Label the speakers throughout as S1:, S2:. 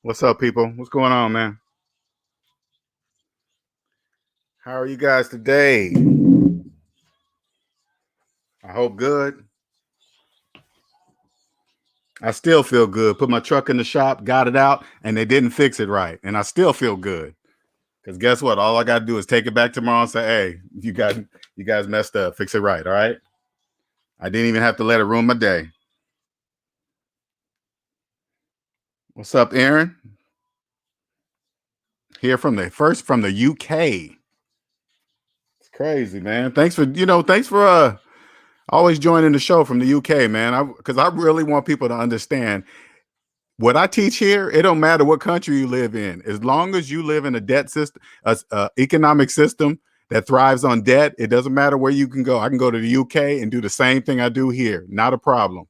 S1: What's up, people? What's going on, man? How are you guys today? I hope good. I still feel good. Put my truck in the shop, got it out, and they didn't fix it right. And I still feel good. Because guess what? All I got to do is take it back tomorrow and say, hey, you guys messed up. Fix it right, all right? I didn't even have to let it ruin my day. What's up, Aaron? Here from the UK. It's crazy, man. Thanks for always joining the show from the UK, man. Because I really want people to understand what I teach here. It don't matter what country you live in, as long as you live in a debt system, economic system that thrives on debt. It doesn't matter where you can go. I can go to the UK and do the same thing I do here. Not a problem.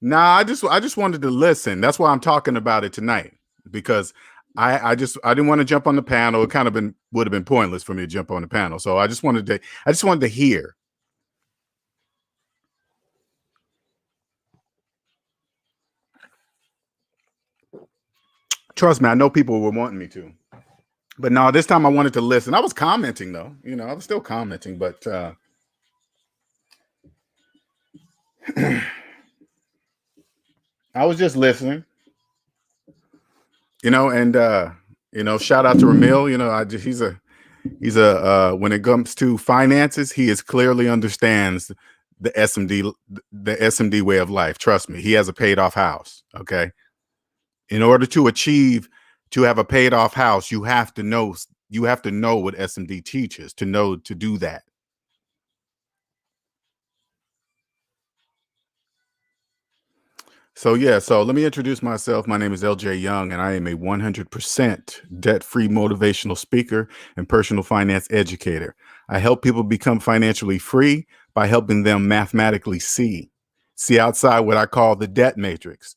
S1: Nah, I just wanted to listen. That's why I'm talking about it tonight, because I didn't want to jump on the panel. It kind of would have been pointless for me to jump on the panel. So I just wanted to hear. Trust me, I know people were wanting me to, but no, this time I wanted to listen. I was commenting though, I was still commenting, but I was just listening, and shout out to Ramil. He's a when it comes to finances, he clearly understands the SMD way of life. Trust me, he has a paid off house. Okay. In order to have a paid off house, you have to know what SMD teaches to do that. So let me introduce myself. My name is LJ Young, and I am a 100% debt-free motivational speaker and personal finance educator. I help people become financially free by helping them mathematically see outside what I call the debt matrix.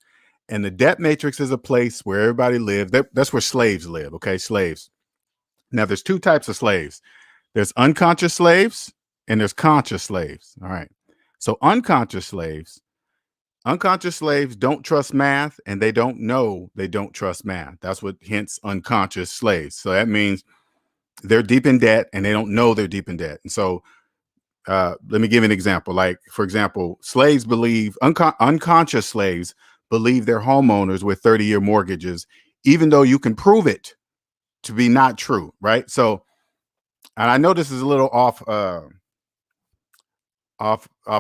S1: And the debt matrix is a place where everybody lives. That's where slaves live. Okay, slaves. Now, there's two types of slaves. There's unconscious slaves and there's conscious slaves. All right. So unconscious slaves don't trust math, and they don't trust math. That's what hence unconscious slaves. So that means they're deep in debt and they don't know they're deep in debt. And so let me give you an example. Like, for example, slaves believe, unconscious slaves believe they're homeowners with 30-year mortgages, even though you can prove it to be not true, right? So, and I know this is a little off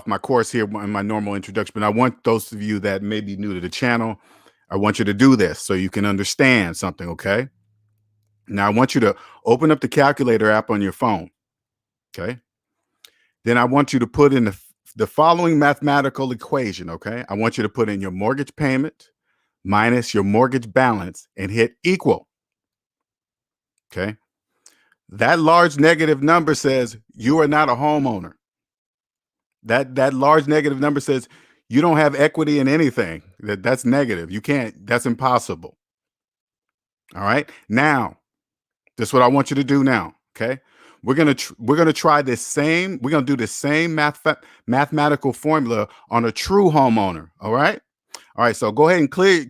S1: my course here in my normal introduction, but I want those of you that may be new to the channel, I want you to do this so you can understand something, okay? Now, I want you to open up the calculator app on your phone, okay? Then I want you to put in the following mathematical equation, okay? I want you to put in your mortgage payment minus your mortgage balance and hit equal, okay? That large negative number says you are not a homeowner. That large negative number says you don't have equity in anything. That's negative. You can't. That's impossible. All right. Now, this is what I want you to do now. Okay. We're gonna try this same. We're gonna do the same mathematical formula on a true homeowner. All right. All right. So go ahead and clear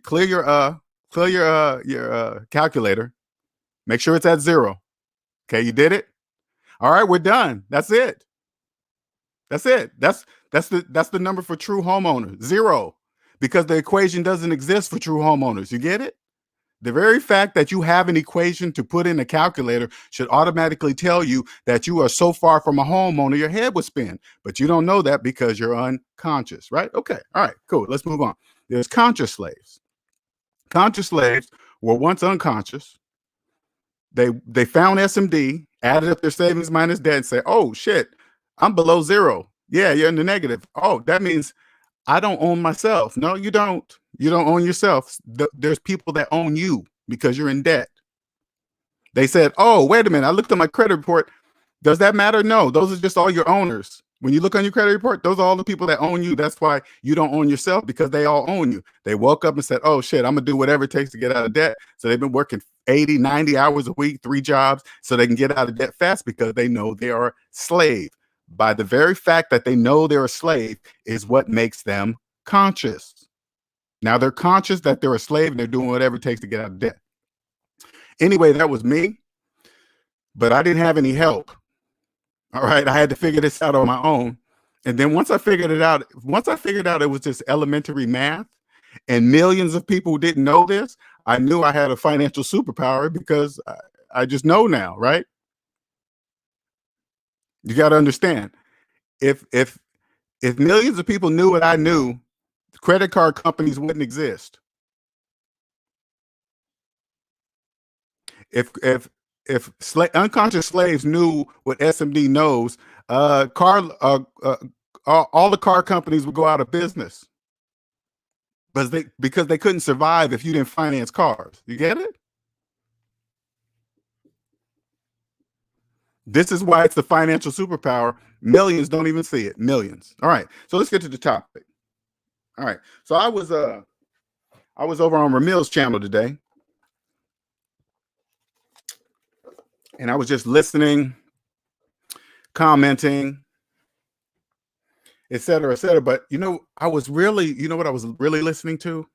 S1: your calculator. Make sure it's at 0. Okay. You did it. All right. We're done. That's it. That's it. That's the number for true homeowner, 0. because the equation doesn't exist for true homeowners. You get it? The very fact that you have an equation to put in a calculator should automatically tell you that you are so far from a homeowner, your head would spin. But you don't know that because you're unconscious, right? Okay. All right, cool. Let's move on. There's conscious slaves. Conscious slaves were once unconscious. They found SMD, added up their savings minus debt, and say, oh shit, I'm below zero. Yeah, you're in the negative. Oh, that means I don't own myself. No, you don't. You don't own yourself. There's people that own you because you're in debt. They said, oh, wait a minute. I looked at my credit report. Does that matter? No, those are just all your owners. When you look on your credit report, those are all the people that own you. That's why you don't own yourself, because they all own you. They woke up and said, oh shit, I'm gonna do whatever it takes to get out of debt. So they've been working 80, 90 hours a week, 3 jobs, so they can get out of debt fast because they know they are a slave. By the very fact that they know they're a slave is what makes them conscious. Now they're conscious that they're a slave and they're doing whatever it takes to get out of debt. Anyway, that was me, but I didn't have any help. All right, I had to figure this out on my own. And then once I figured it out it was just elementary math, and millions of people who didn't know this, I knew I had a financial superpower because I just know now, right? You got to understand, if millions of people knew what I knew, credit card companies wouldn't exist. If unconscious slaves knew what SMD knows, all the car companies would go out of business, because they couldn't survive if you didn't finance cars. You get it? This is why it's the financial superpower. Millions don't even see it. Millions. All right. So let's get to the topic. All right. So I was over on Ramil's channel today, and I was just listening, commenting, et cetera, et cetera. But you know what I was really listening to?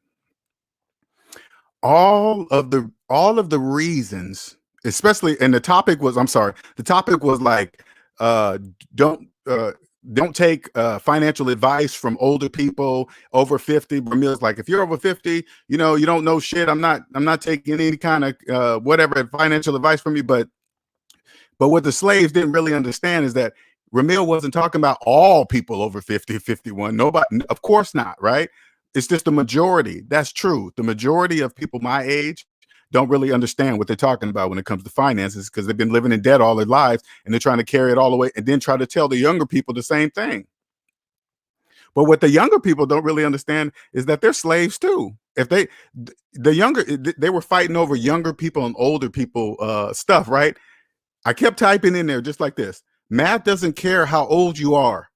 S1: All of the reasons, especially, and the topic was like, don't take financial advice from older people over 50. Ramil's like, if you're over 50, you don't know shit. I'm not taking any kind of whatever financial advice from you. But what the slaves didn't really understand is that Ramil wasn't talking about all people over 50, 51. Nobody, of course not, right? It's just the majority. That's true. The majority of people my age don't really understand what they're talking about when it comes to finances, because they've been living in debt all their lives, and they're trying to carry it all the way and then try to tell the younger people the same thing. But what the younger people don't really understand is that they're slaves too. If they were fighting over younger people and older people stuff, right? I kept typing in there just like this. Math doesn't care how old you are.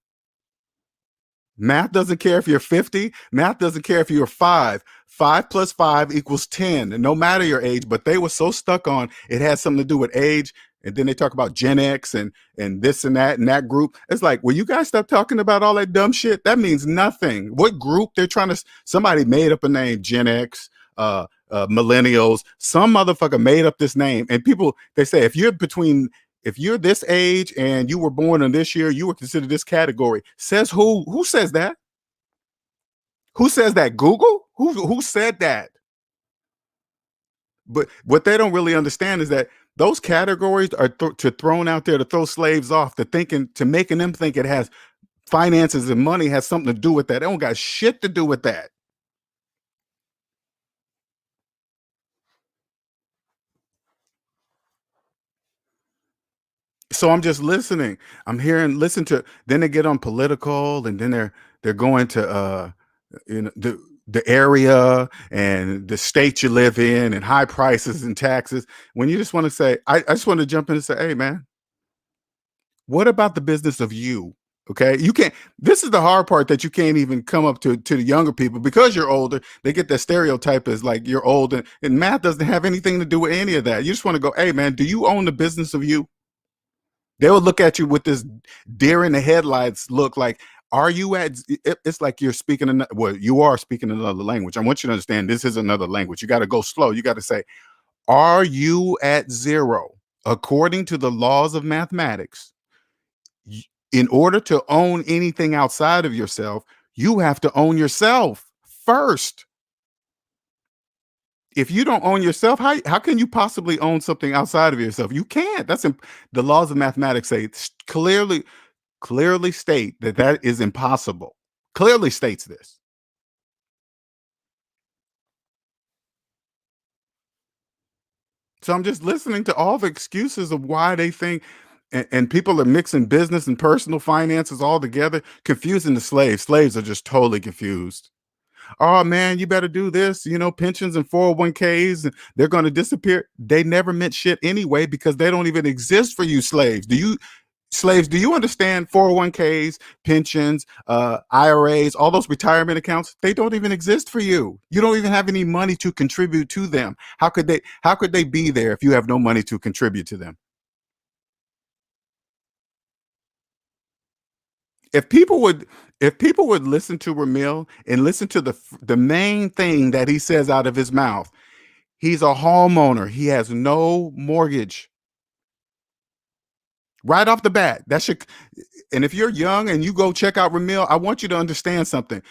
S1: Math doesn't care if you're 50. Math doesn't care if you're 5. 5 plus 5 equals 10, no matter your age. But they were so stuck on it had something to do with age. And then they talk about Gen X and this and that group. It's like, will you guys stop talking about all that dumb shit? That means nothing. What group they're trying to, somebody made up a name, Gen X, millennials, some motherfucker made up this name. And people, they say, if you're this age and you were born in this year, you were considered this category. Says who? Who says that? Who says that? Google? Who said that? But what they don't really understand is that those categories are thrown out there to throw slaves off, to making them think it has finances and money has something to do with that. They don't got shit to do with that. So I'm just listening. Listen to, then they get on political, and then they're going to the area and the state you live in and high prices and taxes, when you just want to say, I just want to jump in and say, hey man, what about the business of you? Okay, you can't, this is the hard part, that you can't even come up to the younger people because you're older. They get that stereotype as like you're old, and math doesn't have anything to do with any of that. You just want to go, hey man, do you own the business of you? They will look at you with this deer in the headlights look, like, are you it's like you're speaking, well, you are speaking another language. I want you to understand, this is another language. You got to go slow. You got to say, are you at zero? According to the laws of mathematics, in order to own anything outside of yourself, you have to own yourself first. If you don't own yourself, how can you possibly own something outside of yourself? You can't. The laws of mathematics say clearly state that that is impossible. Clearly states this. So I'm just listening to all the excuses of why they think, and people are mixing business and personal finances all together, confusing the slaves. Slaves are just totally confused. Oh man, you better do this, pensions and 401ks, and they're going to disappear. They never meant shit anyway because they don't even exist for you slaves, do you understand 401ks, pensions, IRAs, all those retirement accounts? They don't even exist for you. You don't even have any money to contribute to them. How could they be there if you have no money to contribute to them? If people would if people would listen to Ramil and listen to the main thing that he says out of his mouth, he's a homeowner. He has no mortgage. Right off the bat, that should. And if you're young and you go check out Ramil, I want you to understand something,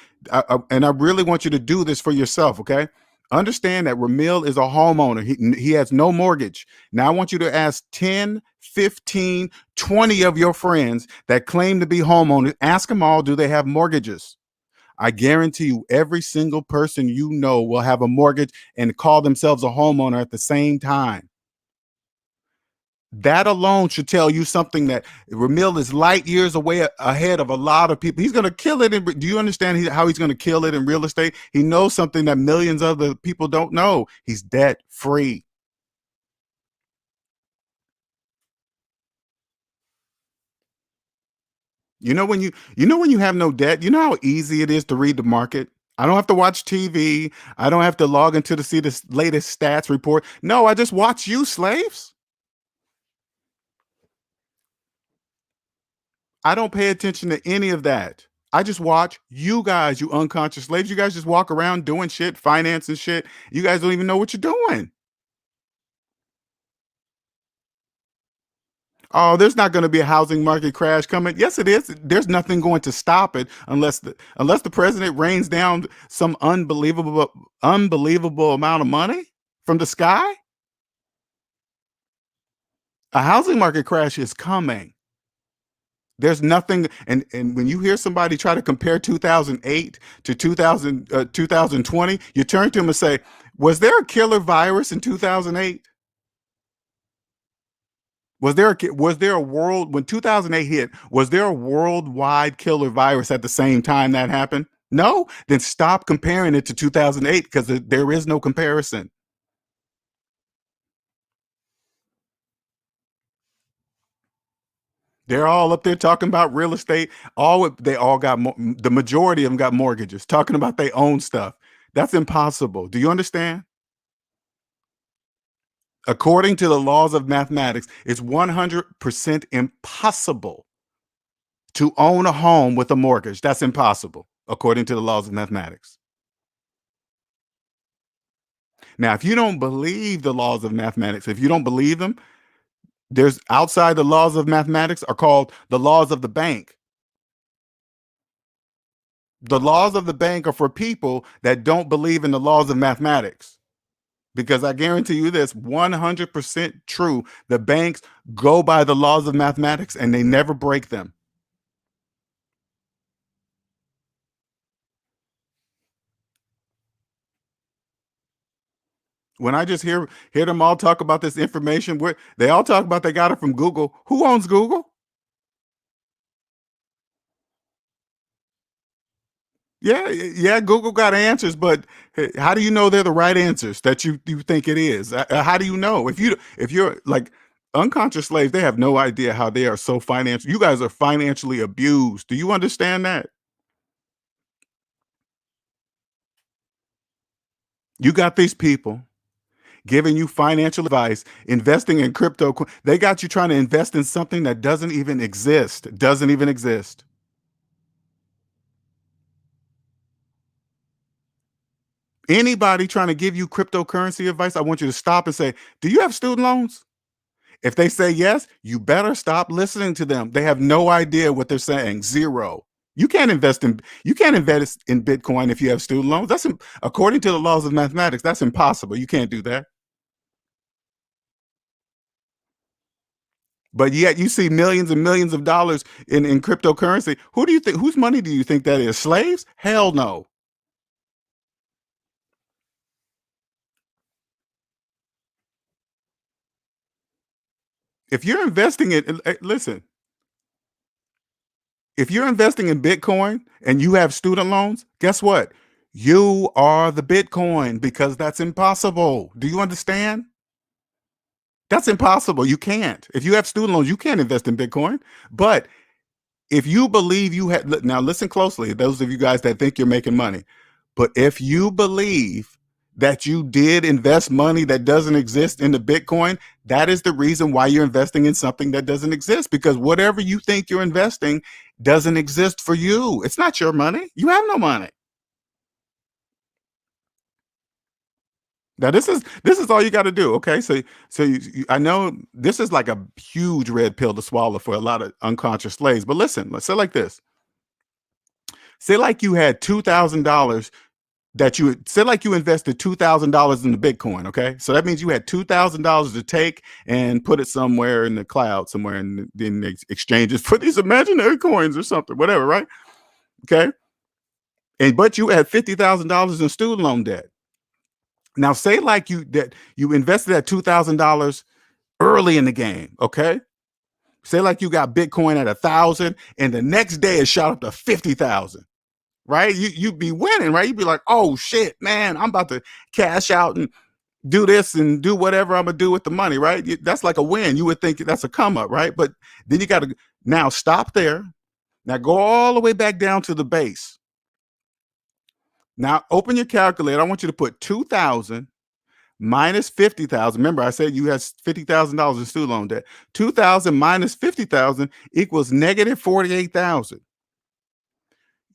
S1: and I really want you to do this for yourself. Okay, understand that Ramil is a homeowner. He has no mortgage. Now I want you to ask 10, 15, 20 of your friends that claim to be homeowners. Ask them all, do they have mortgages? I guarantee you, every single person you know will have a mortgage and call themselves a homeowner at the same time. That alone should tell you something, that Ramil is light years away ahead of a lot of people. He's going to kill it. Do you understand how he's going to kill it in real estate? He knows something that millions of other people don't know. He's debt free. When you have no debt, you know how easy it is to read the market. I don't have to watch TV. I don't have to log into to see the latest stats report. No, I just watch you, slaves. I don't pay attention to any of that. I just watch you guys, you unconscious slaves. You guys just walk around doing shit, financing shit. You guys don't even know what you're doing. Oh, there's not going to be a housing market crash coming. Yes, it is. There's nothing going to stop it unless the president rains down some unbelievable amount of money from the sky. A housing market crash is coming. There's nothing, and when you hear somebody try to compare 2008 to 2020, you turn to them and say, "Was there a killer virus in 2008? Was there a world when 2008 hit? Was there a worldwide killer virus at the same time that happened? No? Then stop comparing it to 2008 because there is no comparison. They're all up there talking about real estate. They all got the majority of them got mortgages, talking about their own stuff. That's impossible. Do you understand? According to the laws of mathematics, it's 100% impossible to own a home with a mortgage. That's impossible, according to the laws of mathematics. Now, if you don't believe the laws of mathematics, if you don't believe them, there's outside the laws of mathematics are called the laws of the bank. The laws of the bank are for people that don't believe in the laws of mathematics. Because I guarantee you this, 100% true. The banks go by the laws of mathematics and they never break them. When I just hear them all talk about this information, where they all talk about they got it from Google. Who owns Google? Yeah, yeah, Google got answers, but how do you know they're the right answers that you think it is? How do you know if you're like unconscious slaves? They have no idea how they are so financial. You guys are financially abused. Do you understand that? You got these people giving you financial advice, investing in crypto. They got you trying to invest in something that doesn't even exist. Doesn't even exist. Anybody trying to give you cryptocurrency advice, I want you to stop and say, "Do you have student loans?" If they say yes, you better stop listening to them. They have no idea what they're saying. Zero. You can't invest in Bitcoin if you have student loans. According to the laws of mathematics, that's impossible. You can't do that. But yet you see millions and millions of dollars in cryptocurrency. Who do you think whose money do you think that is? Slaves? Hell no. If you're investing in listen, if you're investing in Bitcoin and you have student loans, guess what? You are the Bitcoin because that's impossible. Do you understand? That's impossible. You can't. If you have student loans, you can't invest in Bitcoin. But if you believe you had, now listen closely, those of you guys that think you're making money, but if you believe that you did invest money that doesn't exist into Bitcoin, that is the reason why you're investing in something that doesn't exist, because whatever you think you're investing doesn't exist for you. It's not your money. You have no money. Now this is all you got to do. Okay, I know this is like a huge red pill to swallow for a lot of unconscious slaves. But listen, let's say like this: say like you had $2,000 that you say like you invested $2,000 in the Bitcoin. Okay, so that means you had $2,000 to take and put it somewhere in the cloud, somewhere in the exchanges for these imaginary coins or something, whatever, right? Okay, and but you had $50,000 in student loan debt. Now, say like you invested that $2,000 early in the game. Okay, say like you got Bitcoin at 1,000, and the next day it shot up to 50,000. Right? You'd be winning, right? You'd be like, oh shit, man, I'm about to cash out and do this and do whatever I'm gonna do with the money, right? That's like a win. You would think that's a come up, right? But then you got to now stop there. Now go all the way back down to the base. Now open your calculator. I want you to put 2,000 minus 50,000. Remember, I said you had $50,000 in student loan debt. 2,000 minus 50,000 equals negative 48,000.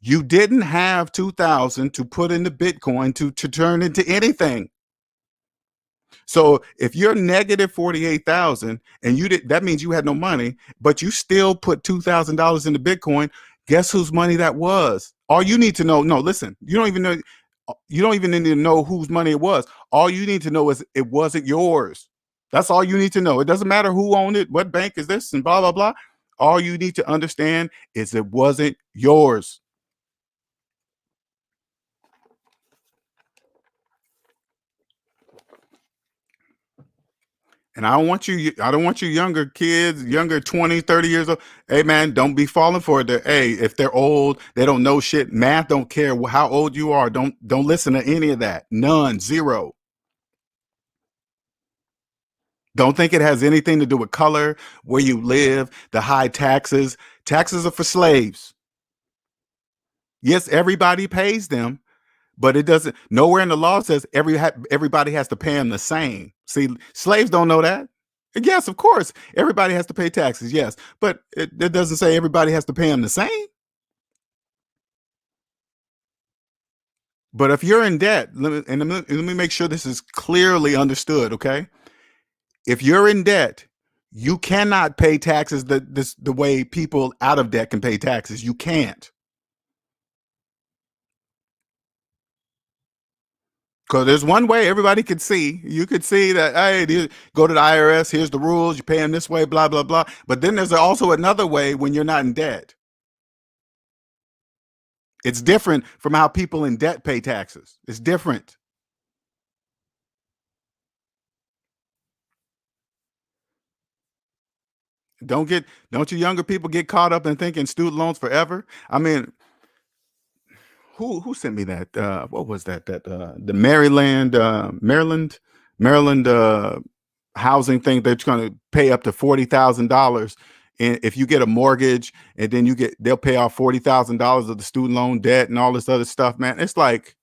S1: You didn't have 2,000 to put into Bitcoin to turn into anything. So if you're negative 48,000 and that means you had no money, but you still put $2,000 into Bitcoin. Guess whose money that was? All you need to know, no, listen, you don't even need to know whose money it was. All you need to know is it wasn't yours. That's all you need to know. It doesn't matter who owned it, what bank is this, and blah, blah, blah. All you need to understand is it wasn't yours. And I don't want you younger kids, younger 20, 30 years old. Hey man, don't be falling for it. Hey, if they're old, they don't know shit. Math don't care how old you are. Don't listen to any of that. None, zero. Don't think it has anything to do with color, where you live, the high taxes. Taxes are for slaves. Yes, everybody pays them, but it doesn't. Nowhere in the law says everybody has to pay them the same. See, slaves don't know that. Yes, of course, everybody has to pay taxes. Yes, but it doesn't say everybody has to pay them the same. But if you're in debt, let me make sure this is clearly understood. Okay, if you're in debt, you cannot pay taxes the way people out of debt can pay taxes. You can't. Because there's one way everybody could see. You could see that, hey, go to the IRS, here's the rules, you pay them this way, blah, blah, blah. But then there's also another way when you're not in debt. It's different from how people in debt pay taxes. It's different. Don't you younger people get caught up in thinking student loans forever? I mean, who sent me that? What was that? The Maryland housing thing. They're going to pay up to $40,000, and if you get a mortgage, and then they'll pay off $40,000 of the student loan debt and all this other stuff. Man, it's like,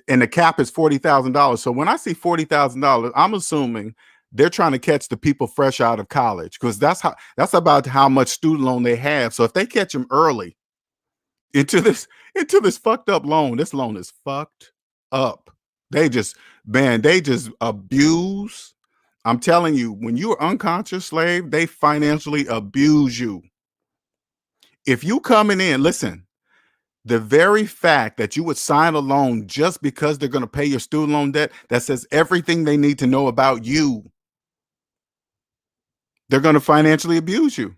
S1: and the cap is $40,000. So when I see $40,000, I'm assuming they're trying to catch the people fresh out of college, because that's about how much student loan they have. So if they catch them early into this fucked up loan. This loan is fucked up. They just, man, they just abuse. I'm telling you, when you're unconscious slave, they financially abuse you. If you coming in, listen, the very fact that you would sign a loan just because they're going to pay your student loan debt, that says everything they need to know about you. They're going to financially abuse you.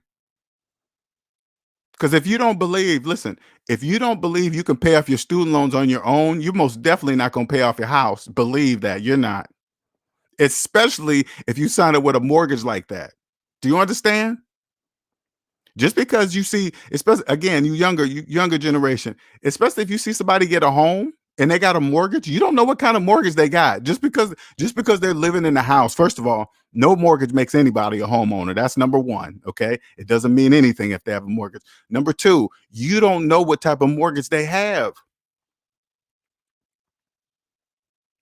S1: Because if you don't believe, listen, if you don't believe you can pay off your student loans on your own, you're most definitely not going to pay off your house. Believe that you're not, especially if you sign up with a mortgage like that. Do you understand? Just because you see, especially again, you younger generation, especially if you see somebody get a home and they got a mortgage, you don't know what kind of mortgage they got. Just because they're living in the house. First of all, no mortgage makes anybody a homeowner. That's number one. Okay, it doesn't mean anything if they have a mortgage. Number two, you don't know what type of mortgage they have.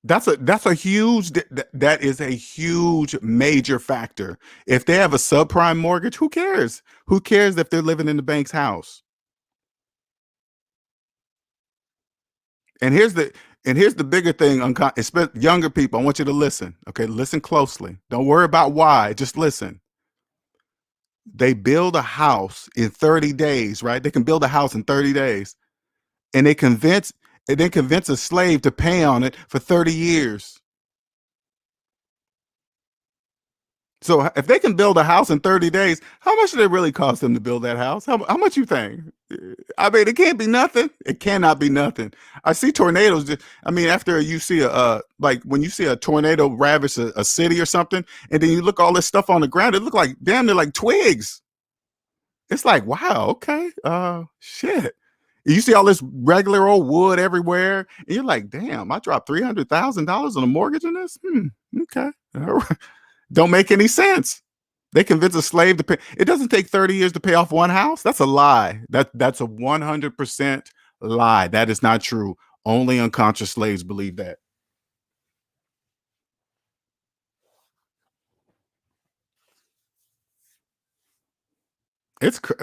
S1: That's a huge that is a huge major factor. If they have a subprime mortgage, who cares? Who cares if they're living in the bank's house? And here's the bigger thing, younger people. I want you to listen. Okay, listen closely. Don't worry about why. Just listen. They build a house in 30 days, right? They can build a house in 30 days, and they convince a slave to pay on it for 30 years. So if they can build a house in 30 days, how much did it really cost them to build that house? How much you think? I mean, it can't be nothing. It cannot be nothing. I see tornadoes. I mean, after you see like when you see a tornado ravage a city or something, and then you look all this stuff on the ground, it look like damn near like twigs. It's like, wow, okay, shit. You see all this regular old wood everywhere, and you're like, damn, I dropped $300,000 on a mortgage in this. Okay, all right. Don't make any sense. They convince a slave to pay. It doesn't take 30 years to pay off one house. That's a lie. That's a 100% lie. That is not true. Only unconscious slaves believe that.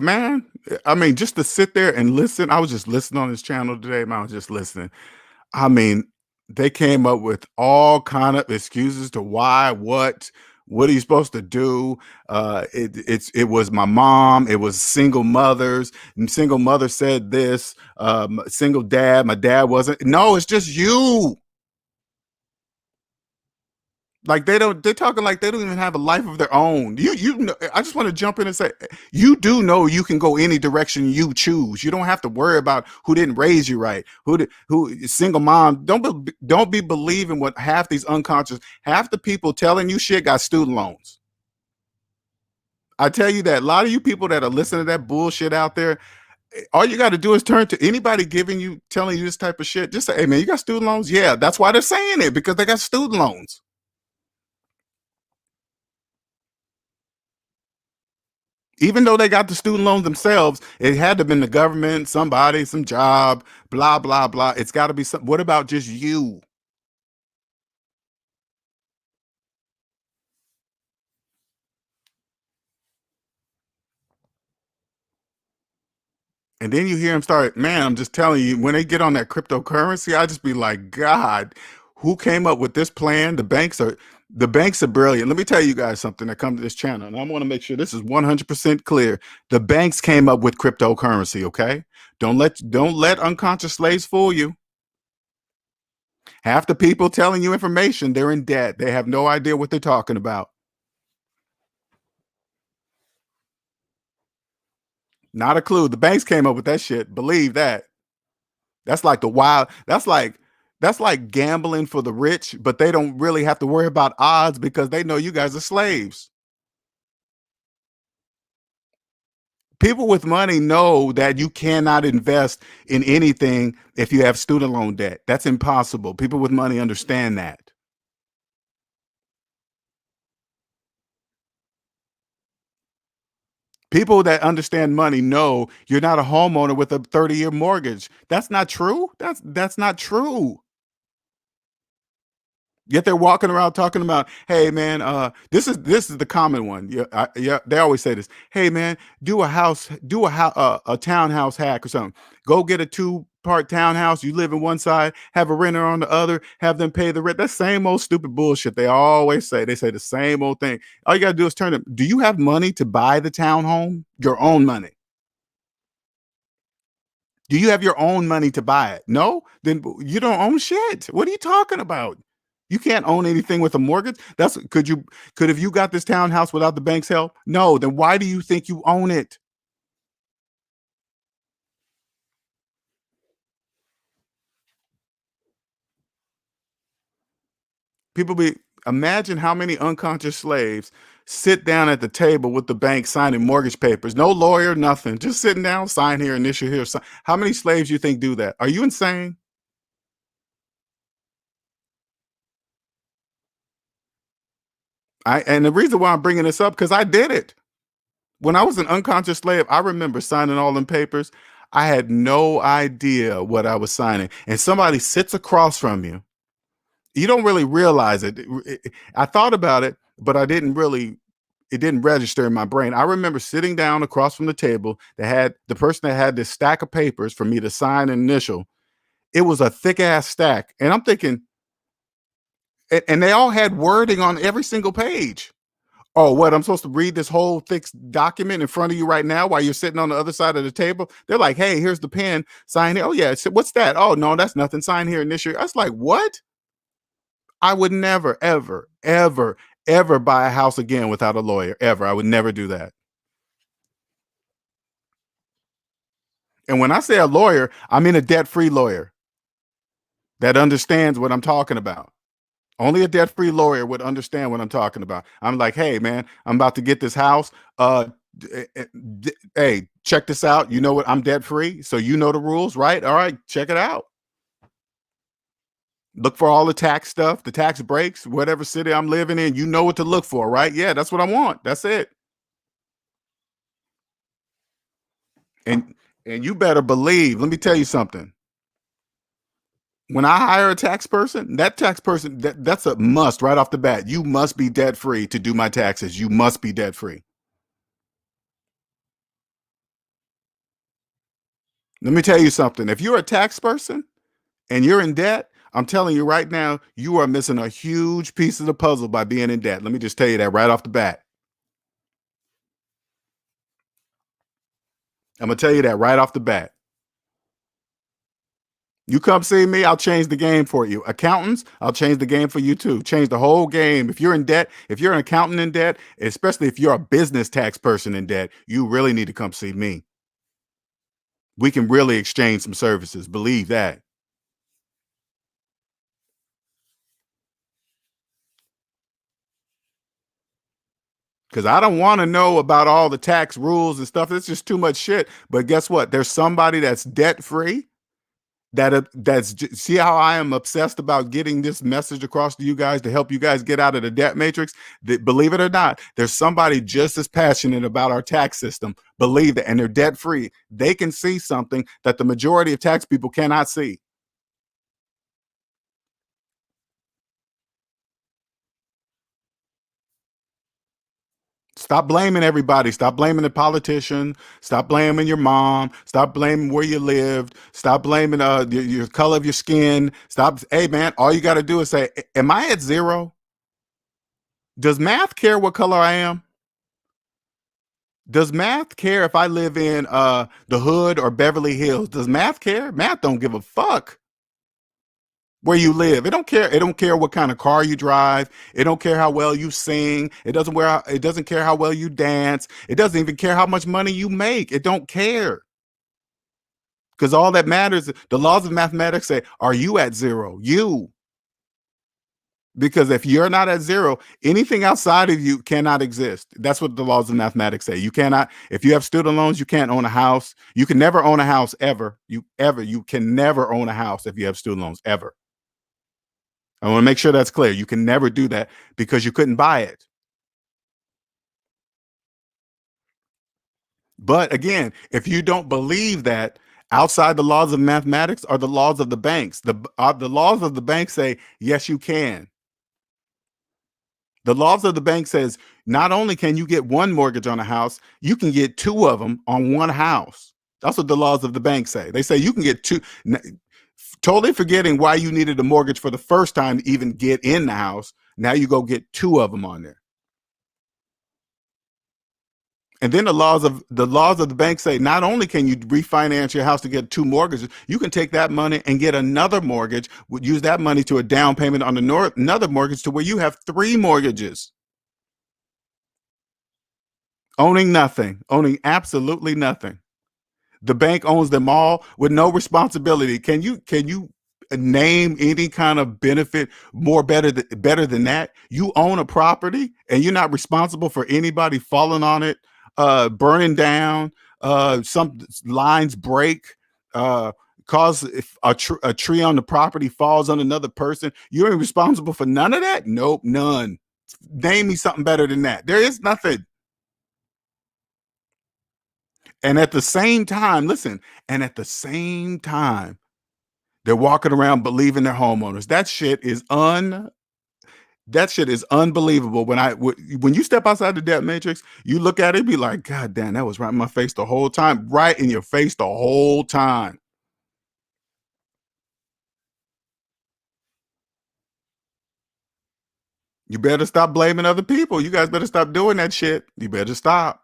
S1: Man. I mean, just to sit there and listen. I was just listening on this channel today. Man, I was just listening. I mean, they came up with all kind of excuses to why, what are you supposed to do? It was my mom, it was single mothers, and single mother said this, single dad, my dad wasn't. No, it's just you. Like they're talking like they don't even have a life of their own. You know, I just want to jump in and say, you do know you can go any direction you choose. You don't have to worry about who didn't raise you right, who single mom. Don't be believing what half the people telling you shit got student loans. I tell you that a lot of you people that are listening to that bullshit out there, all you got to do is turn to anybody telling you this type of shit. Just say, hey man, you got student loans? Yeah, that's why they're saying it, because they got student loans. Even though they got the student loans themselves, it had to have been the government, somebody, some job, blah, blah, blah. It's got to be some. What about just you? And then you hear them start, man, I'm just telling you, when they get on that cryptocurrency, I just be like, God, who came up with this plan? The banks are brilliant. Let me tell you guys something that come to this channel, and I want to make sure this is 100% clear. The banks came up with cryptocurrency, okay? Don't let unconscious slaves fool you. Half the people telling you information, they're in debt. They have no idea what they're talking about. Not a clue. The banks came up with that shit. Believe that. That's like the wild. That's like gambling for the rich, but they don't really have to worry about odds because they know you guys are slaves. People with money know that you cannot invest in anything if you have student loan debt. That's impossible. People with money understand that. People that understand money know you're not a homeowner with a 30-year mortgage. That's not true. That's not true. Yet they're walking around talking about, "Hey man, this is the common one." Yeah, yeah, they always say this. "Hey man, do a townhouse hack or something. Go get a two-part townhouse. You live in one side, have a renter on the other, have them pay the rent." That same old stupid bullshit they always say. They say the same old thing. All you gotta do is turn it. Do you have money to buy the townhome? Your own money. Do you have your own money to buy it? No? Then you don't own shit. What are you talking about? You can't own anything with a mortgage. That's could have you got this townhouse without the bank's help? No. Then why do you think you own it? People be Imagine how many unconscious slaves sit down at the table with the bank signing mortgage papers. No lawyer, nothing. Just sitting down, sign here, initial here. Sign. How many slaves you think do that? Are you insane? And the reason why I'm bringing this up because I did it. When I was an unconscious slave, I remember signing all them papers. I had no idea what I was signing. And somebody sits across from you. You don't really realize it. I thought about it, but it didn't register in my brain. I remember sitting down across from the table that had the person that had this stack of papers for me to sign and initial. It was a thick ass stack. And I'm thinking, and they all had wording on every single page. Oh, what? I'm supposed to read this whole thick document in front of you right now while you're sitting on the other side of the table? They're like, hey, here's the pen. Sign here. Oh, yeah. What's that? Oh, no, that's nothing. Sign here, initial. I was like, what? I would never, ever, ever, ever buy a house again without a lawyer. Ever. I would never do that. And when I say a lawyer, I mean a debt-free lawyer that understands what I'm talking about. Only a debt-free lawyer would understand what I'm talking about. I'm like, hey, man, I'm about to get this house. Hey, check this out. You know what? I'm debt-free. So you know the rules, right? All right, check it out. Look for all the tax stuff, the tax breaks, whatever city I'm living in. You know what to look for, right? Yeah, that's what I want. That's it. And and you better believe, let me tell you something. When I hire a tax person, that's a must right off the bat. You must be debt free to do my taxes. You must be debt free. Let me tell you something. If you're a tax person and you're in debt, I'm telling you right now, you are missing a huge piece of the puzzle by being in debt. Let me just tell you that right off the bat. I'm gonna tell you that right off the bat. You come see me, I'll change the game for you. Accountants, I'll change the game for you too. Change the whole game. If you're in debt, if you're an accountant in debt, especially if you're a business tax person in debt, you really need to come see me. We can really exchange some services. Believe that. Because I don't want to know about all the tax rules and stuff. It's just too much shit. But guess what? There's somebody that's debt free. See how I am obsessed about getting this message across to you guys to help you guys get out of the debt matrix. That, believe it or not, there's somebody just as passionate about our tax system. Believe it, and they're debt free. They can see something that the majority of tax people cannot see. Stop blaming everybody. Stop blaming the politician. Stop blaming your mom. Stop blaming where you lived. Stop blaming your color of your skin. Stop. Hey man, all you got to do is say, "Am I at zero? Does math care what color I am? Does math care if I live in the hood or Beverly Hills? Does math care? Math don't give a fuck where you live. It don't care. It don't care what kind of car you drive. It don't care how well you sing. It doesn't care how well you dance. It doesn't even care how much money you make. It don't care. Because all that matters, the laws of mathematics say, are you at zero? You. Because if you're not at zero, anything outside of you cannot exist. That's what the laws of mathematics say. You cannot, if you have student loans, you can't own a house. You can never own a house ever. You can never own a house if you have student loans ever. I want to make sure that's clear. You can never do that because you couldn't buy it. But again, if you don't believe that, outside the laws of mathematics are the laws of the banks. The laws of the bank say, yes, you can. The laws of the bank says not only can you get one mortgage on a house, you can get two of them on one house. That's what the laws of the bank say. They say you can get two, totally forgetting why you needed a mortgage for the first time to even get in the house. Now you go get two of them on there. And then the laws of the bank say not only can you refinance your house to get two mortgages, you can take that money and get another mortgage. Use that money to a down payment on another mortgage to where you have three mortgages, owning nothing, owning absolutely nothing. The bank owns them all with no responsibility. Can you name any kind of benefit better than that? You own a property and you're not responsible for anybody falling on it, burning down, some lines break, uh, cause if a tree on the property falls on another person. You ain't responsible for none of that. Nope, none. Name me something better than that. There is nothing. And at the same time, listen, and at the same time, they're walking around believing they're homeowners. That shit is unbelievable. When you step outside the debt matrix, you look at it, be like, God damn, that was right in my face the whole time, right in your face the whole time. You better stop blaming other people. You guys better stop doing that shit. You better stop.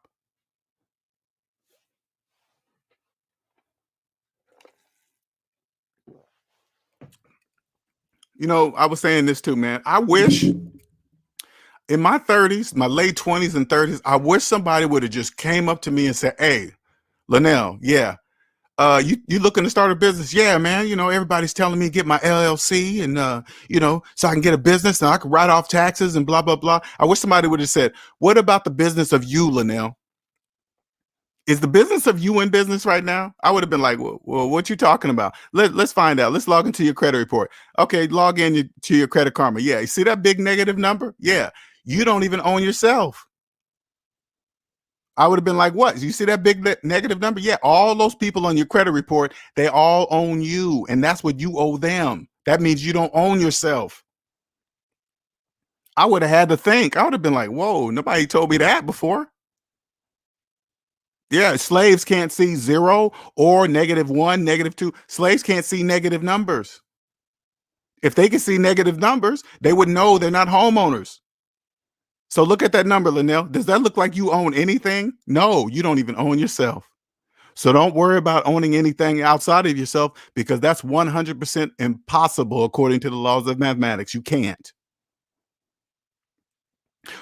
S1: I was saying this too, man. I wish in my 30s, my late 20s and 30s, I wish somebody would have just came up to me and said, "Hey, Linnell, yeah, you looking to start a business? Yeah, man. Everybody's telling me get my LLC and so I can get a business and I can write off taxes and blah blah blah." I wish somebody would have said, "What about the business of you, Linnell? Is the business of you in business right now?" I would have been like, well, what you talking about? Let's find out. Let's log into your credit report. Okay, log in to your Credit Karma. Yeah, you see that big negative number? Yeah, you don't even own yourself. I would have been like, what? You see that big negative number? Yeah, all those people on your credit report, they all own you, and that's what you owe them. That means you don't own yourself. I would have had to think. I would have been like, whoa, nobody told me that before. Yeah, slaves can't see zero or -1, -2. Slaves can't see negative numbers. If they could see negative numbers, they would know they're not homeowners. So look at that number, Linnell. Does that look like you own anything? No, you don't even own yourself. So don't worry about owning anything outside of yourself because that's 100% impossible according to the laws of mathematics. You can't.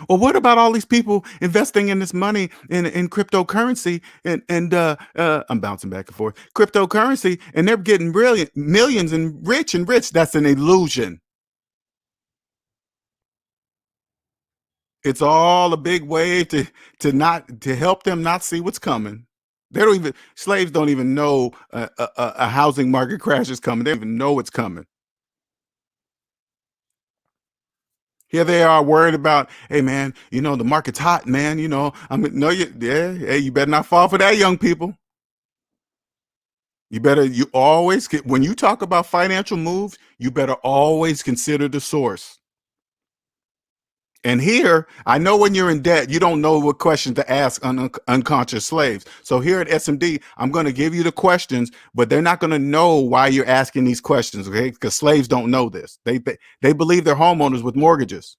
S1: Well, what about all these people investing in this money in cryptocurrency and I'm bouncing back and forth cryptocurrency and they're getting brilliant millions and rich and rich? That's an illusion. It's all a big way to help them not see what's coming. They don't even Slaves don't even know a housing market crash is coming. They don't even know it's coming. Here they are worried about, hey man, the market's hot, man. No, hey, you better not fall for that, young people. You always get when you talk about financial moves, you better always consider the source. And here, I know when you're in debt, you don't know what questions to ask unconscious slaves. So here at SMD, I'm going to give you the questions, but they're not going to know why you're asking these questions, okay? Because slaves don't know this. They believe they're homeowners with mortgages.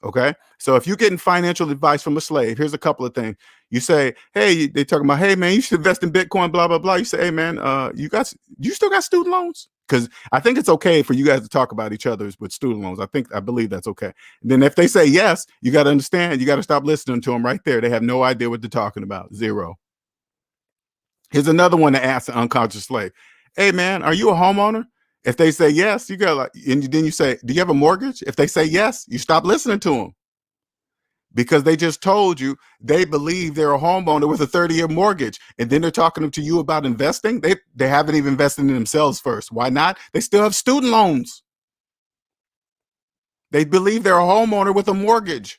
S1: Okay. So if you're getting financial advice from a slave, here's a couple of things. You say, hey, they talking about, hey man, you should invest in Bitcoin, blah, blah, blah. You say, hey man, you still got student loans? Because I think it's okay for you guys to talk about each other's with student loans. I believe that's okay. And then if they say yes, you got to understand, you got to stop listening to them right there. They have no idea what they're talking about. Zero. Here's another one to ask the unconscious slave. Hey man, are you a homeowner? If they say yes, you got and then you say, do you have a mortgage? If they say yes, you stop listening to them because they just told you they believe they're a homeowner with a 30-year mortgage. And then they're talking to you about investing. They haven't even invested in themselves first. Why not? They still have student loans. They believe they're a homeowner with a mortgage.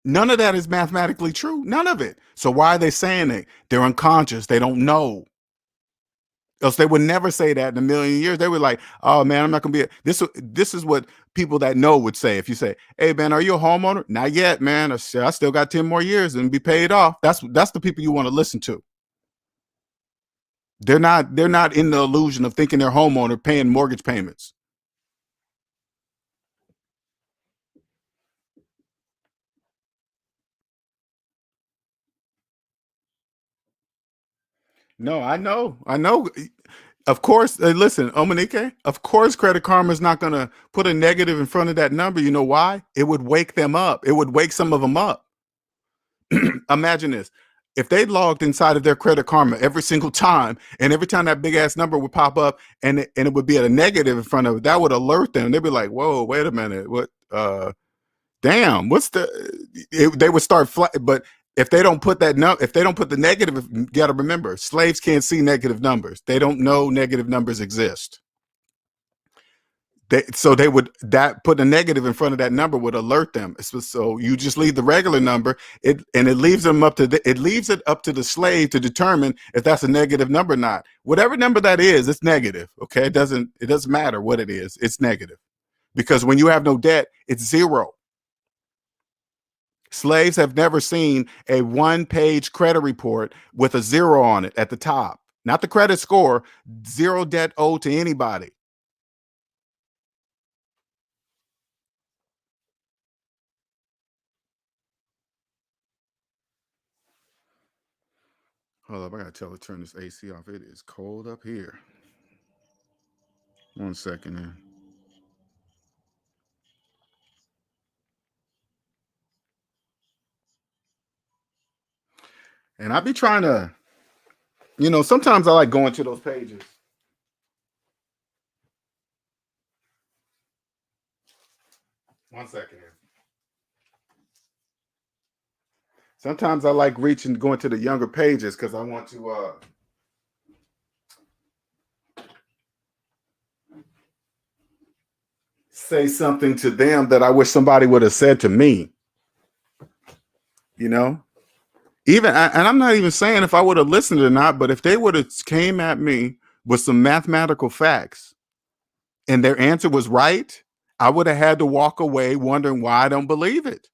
S1: None of that is mathematically true. None of it. So why are they saying it? They're unconscious. They don't know. Else they would never say that in a million years. They were like, "Oh man, I'm not gonna be this is what people that know would say if you say, hey man, are you a homeowner? Not yet, man. I still got 10 more years and be paid off." That's the people you want to listen to. They're not in the illusion of thinking they're homeowner paying mortgage payments. No, I know. Of course, listen, Omanike, of course, Credit Karma is not going to put a negative in front of that number. You know why? It would wake them up. It would wake some of them up. Imagine this. If they logged inside of their Credit Karma every single time, and every time that big ass number would pop up and it would be at a negative in front of it, that would alert them. They'd be like, whoa, wait a minute. What? Damn, what's they would start but if they don't put that if they don't put the negative, you got to remember, slaves can't see negative numbers. They don't know negative numbers exist. So they would that put a negative in front of that number would alert them. So you just leave the regular number, it leaves them up to it leaves it up to the slave to determine if that's a negative number or not. Whatever number that is, it's negative. Okay, it doesn't matter what it is. It's negative because when you have no debt, it's zero. Slaves have never seen a one-page credit report with a zero on it at the top, not the credit score, zero debt owed to anybody. Hold up, I gotta tell her to turn this AC off. It is cold up here. 1 second here. And I be trying to, sometimes I like going to those pages. 1 second here. Sometimes I like going to the younger pages because I want to say something to them that I wish somebody would have said to me. You know? And I'm not even saying if I would have listened or not, but if they would have came at me with some mathematical facts and their answer was right, I would have had to walk away wondering why I don't believe it.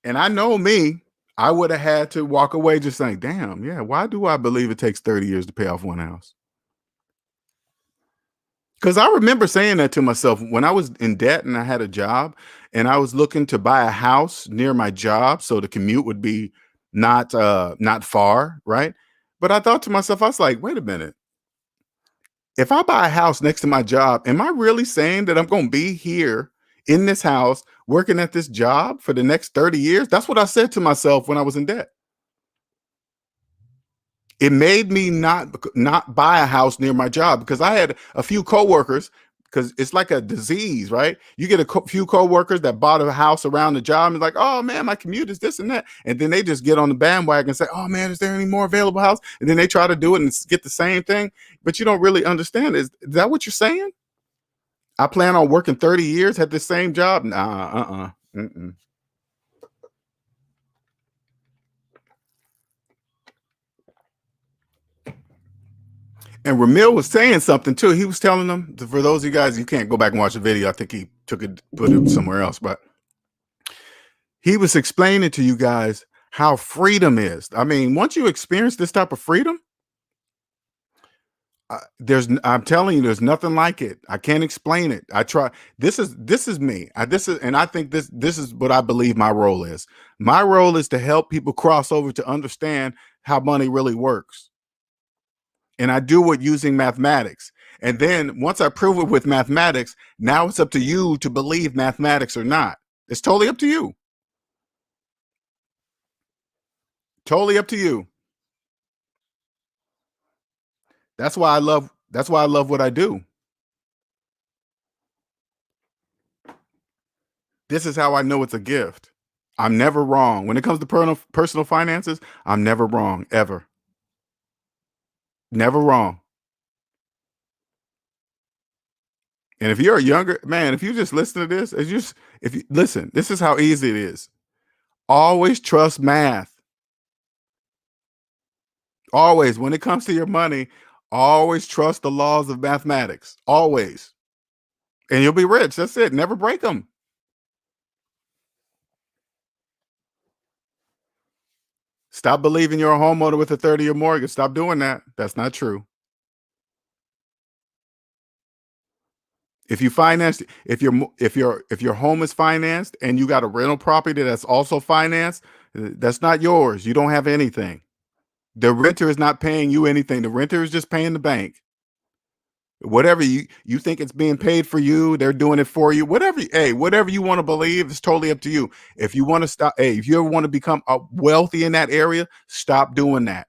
S1: And I know me, I would have had to walk away just saying, damn, yeah, why do I believe it takes 30 years to pay off one house? Because I remember saying that to myself when I was in debt and I had a job and I was looking to buy a house near my job so the commute would be not far, right? But I thought to myself, I was like, wait a minute. If I buy a house next to my job, am I really saying that I'm going to be here in this house working at this job for the next 30 years? That's what I said to myself when I was in debt. It made me not buy a house near my job because I had a few coworkers, because it's like a disease, right? You get a few coworkers that bought a house around the job and like, oh man, my commute is this and that, and then they just get on the bandwagon and say, oh man, is there any more available house? And then they try to do it and get the same thing, but you don't really understand. Is that what you're saying? I plan on working 30 years at the same job? Nah, mm-mm. And Ramil was saying something too. He was telling them, for those of you guys, you can't go back and watch the video. I think he put it somewhere else, but he was explaining to you guys how freedom is. I mean, once you experience this type of freedom, I'm telling you, there's nothing like it. I can't explain it. I try. This is me. And I think this is what I believe my role is. My role is to help people cross over to understand how money really works. And I do it using mathematics. And then once I prove it with mathematics, now it's up to you to believe mathematics or not. It's totally up to you. Totally up to you. That's why I love what I do. This is how I know it's a gift. I'm never wrong. When it comes to personal finances, I'm never wrong, ever. Never wrong. And if you're a younger man, if you just listen to this, if you listen, this is how easy it is. Always trust math. Always, when it comes to your money, always trust the laws of mathematics. Always. And you'll be rich. That's it. Never break them. Stop believing you're a homeowner with a 30-year mortgage. Stop doing that. That's not true. If you finance, if your home is financed and you got a rental property that's also financed, that's not yours. You don't have anything. The renter is not paying you anything. The renter is just paying the bank. Whatever you think it's being paid for you, they're doing it for you. Whatever you want to believe, it's totally up to you. If you want to stop, if you ever want to become wealthy in that area, stop doing that.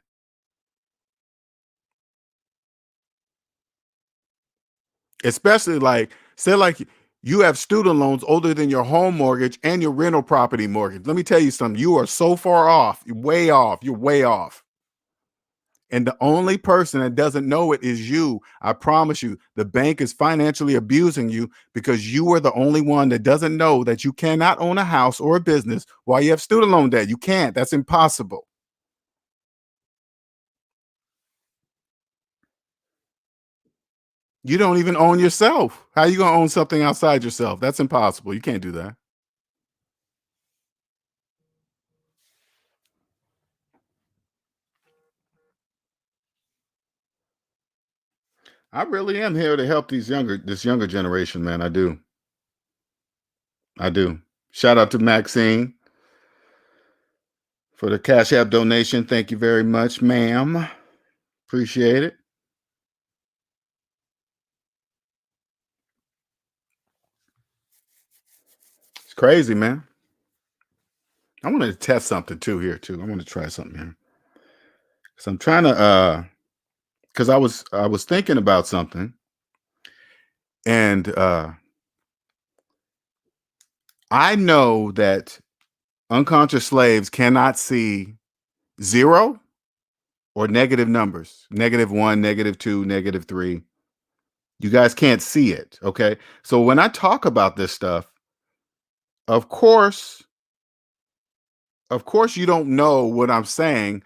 S1: Especially like say like you have student loans older than your home mortgage and your rental property mortgage. Let me tell you something. You are so far off. You're way off. You're way off. And the only person that doesn't know it is you. I promise you, the bank is financially abusing you because you are the only one that doesn't know that you cannot own a house or a business while you have student loan debt. You can't. That's impossible. You don't even own yourself. How are you going to own something outside yourself? That's impossible. You can't do that. I really am here to help this younger generation, man. I do. I do. Shout out to Maxine for the Cash App donation. Thank you very much, ma'am. Appreciate it. It's crazy, man. I wanted to test something too here too. I want to try something here. So I'm trying to because I was thinking about something and I know that unconscious slaves cannot see zero or negative numbers, -1, -2, -3. You guys can't see it, okay? So when I talk about this stuff, of course, of course you don't know what I'm saying.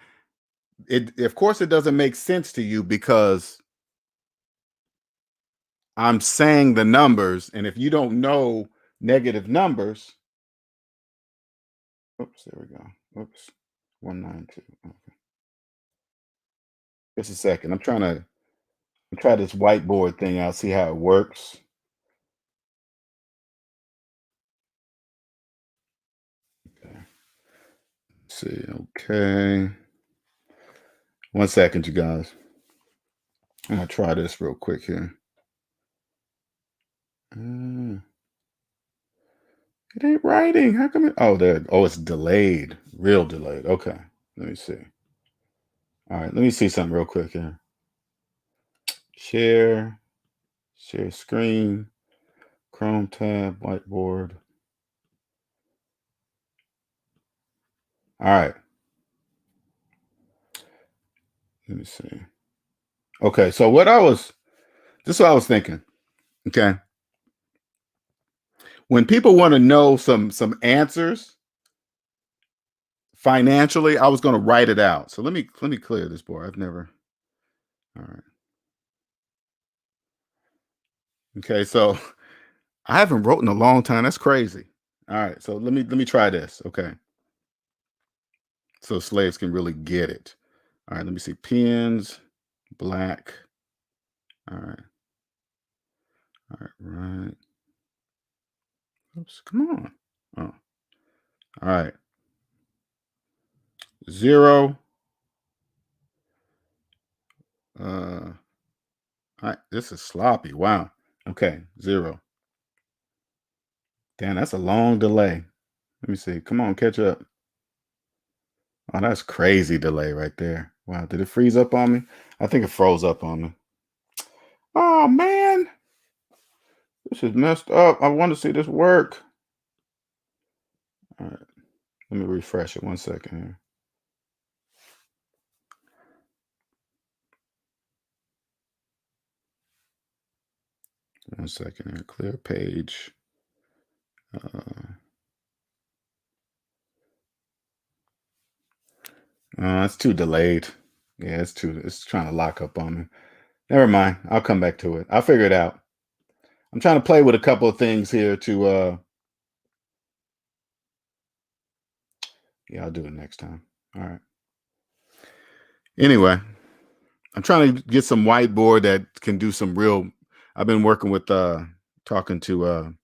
S1: It of course it doesn't make sense to you because I'm saying the numbers, and if you don't know negative numbers, oops, there we go. Oops, 192. Okay. Just a second. I'm trying to try this whiteboard thing out, see how it works. Okay. Let's see, okay. 1 second, you guys. I'm gonna try this real quick here. Uh, it ain't writing. How come it? Oh, there. Oh, it's delayed. Real delayed. Okay. Let me see. All right. Let me see something real quick here. Share. Share screen. Chrome tab. Whiteboard. All right. Let me see. Okay. So this is what I was thinking. Okay. When people want to know some answers financially, I was going to write it out. So let me clear this board. I've never. All right. Okay. So I haven't wrote in a long time. That's crazy. All right. So let me try this. Okay. So slaves can really get it. All right. Let me see. Pens, black. All right. All right. Right. Oops. Come on. Oh. All right. Zero. All right. This is sloppy. Wow. Okay. Zero. Damn, that's a long delay. Let me see. Come on, catch up. Oh, that's crazy delay right there. Wow, did it freeze up on me? I think it froze up on me. Oh man, this is messed up. I want to see this work. All right, let me refresh it 1 second here. 1 second here. Clear page. It's too delayed. Yeah, it's trying to lock up on me. Never mind. I'll come back to it. I'll figure it out. I'm trying to play with a couple of things here to yeah, I'll do it next time. All right. Anyway, I'm trying to get some whiteboard that can do some real. I've been working with talking to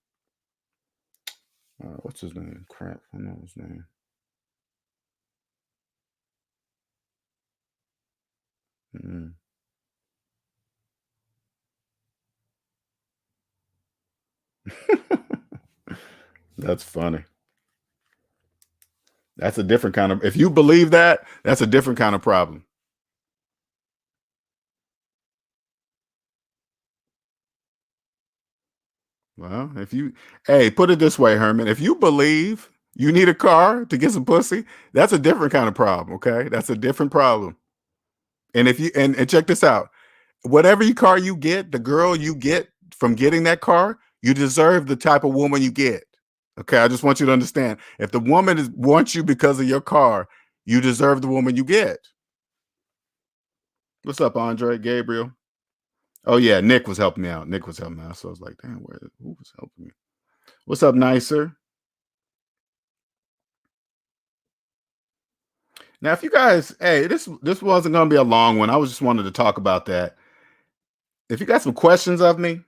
S1: what's his name? Crap, I know his name. Mm. That's funny. That's a different kind of. If you believe that, that's a different kind of problem. Well, if you, hey, put it this way, Herman, if you believe you need a car to get some pussy, that's a different kind of problem. Okay, that's a different problem. And if you and check this out, whatever car you get, the girl you get from getting that car, you deserve the type of woman you get. Okay, I just want you to understand. If the woman wants you because of your car, you deserve the woman you get. What's up, Andre? Gabriel? Oh yeah, Nick was helping me out. Nick was helping me out. So I was like, damn, who was helping me? What's up, Nicer? Now, if you guys, hey, this wasn't gonna be a long one. I was just wanted to talk about that. If you got some questions of me,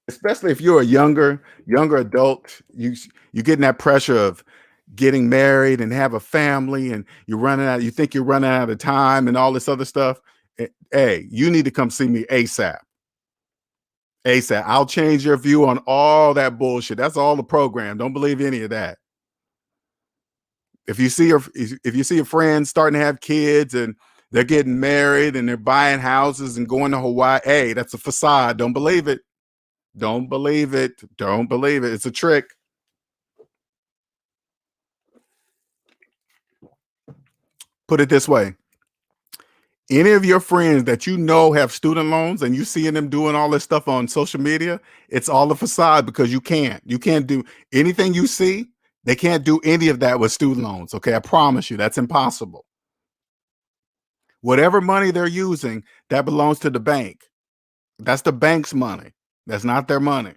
S1: especially if you're a younger adult, you getting that pressure of getting married and have a family, and you think you're running out of time and all this other stuff. Hey, you need to come see me ASAP. ASAP. I'll change your view on all that bullshit. That's all the program. Don't believe any of that. If you see your friends starting to have kids and they're getting married and they're buying houses and going to Hawaii, hey, that's a facade. Don't believe it. Don't believe it. Don't believe it. It's a trick. Put it this way. Any of your friends that you know have student loans and you seeing them doing all this stuff on social media, it's all a facade because you can't. You can't do anything you see. They can't do any of that with student loans. Okay. I promise you that's impossible. Whatever money they're using, that belongs to the bank. That's the bank's money. That's not their money.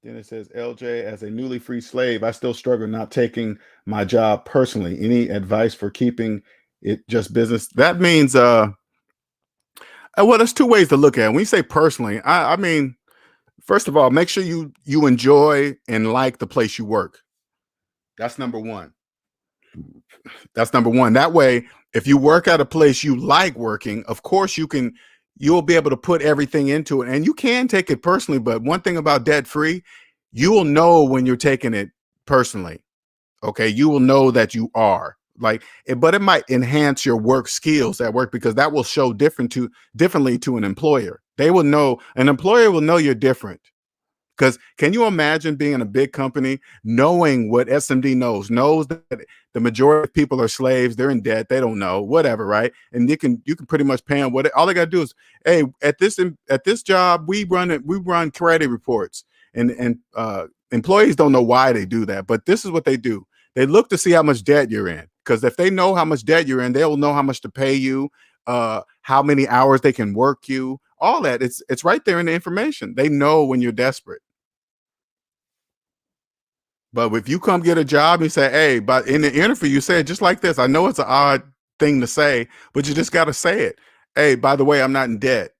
S1: Then it says, LJ, as a newly free slave, I still struggle not taking my job personally. Any advice for keeping it just business? That means, well, there's two ways to look at it. When you say personally, I mean, first of all, make sure you enjoy and like the place you work. That's number one. That's number one. That way, if you work at a place you like working, of course you'll be able to put everything into it and you can take it personally. But one thing about debt free, you will know when you're taking it personally. Okay. You will know that you are but it might enhance your work skills at work because that will show differently to an employer. An employer will know you're different. Because can you imagine being in a big company, knowing what SMD knows that the majority of people are slaves, they're in debt, they don't know, whatever, right? And you can pretty much pay them all they got to do is, hey, at this job, we run credit reports, and employees don't know why they do that, but this is what they do. They look to see how much debt you're in, because if they know how much debt you're in, they will know how much to pay you, how many hours they can work you, all that. It's right there in the information. They know when you're desperate. But if you come get a job and you say, hey, but in the interview, you say it just like this. I know it's an odd thing to say, but you just got to say it. Hey, by the way, I'm not in debt.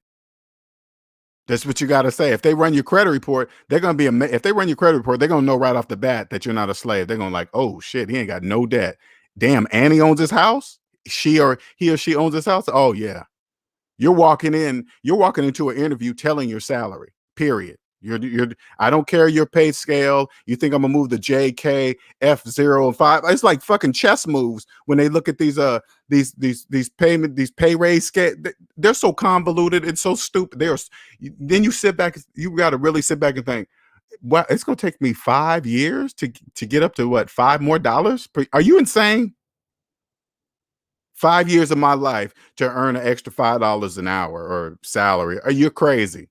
S1: That's what you got to say. If they run your credit report, they're going to if they run your credit report, they're going to know right off the bat that you're not a slave. They're going to like, oh shit, he ain't got no debt. Damn, Annie owns his house. He or she owns his house. Oh yeah. You're walking into an interview telling your salary, period. I don't care your pay scale. You think I'm gonna move the JK F0 and 5. It's like fucking chess moves when they look at these pay raise scale. They're so convoluted and so stupid. Then you sit back, you gotta really sit back and think, what, it's gonna take me 5 years to get up to what, $5 more? Are you insane? 5 years of my life to earn an extra $5 an hour or salary. Are you crazy?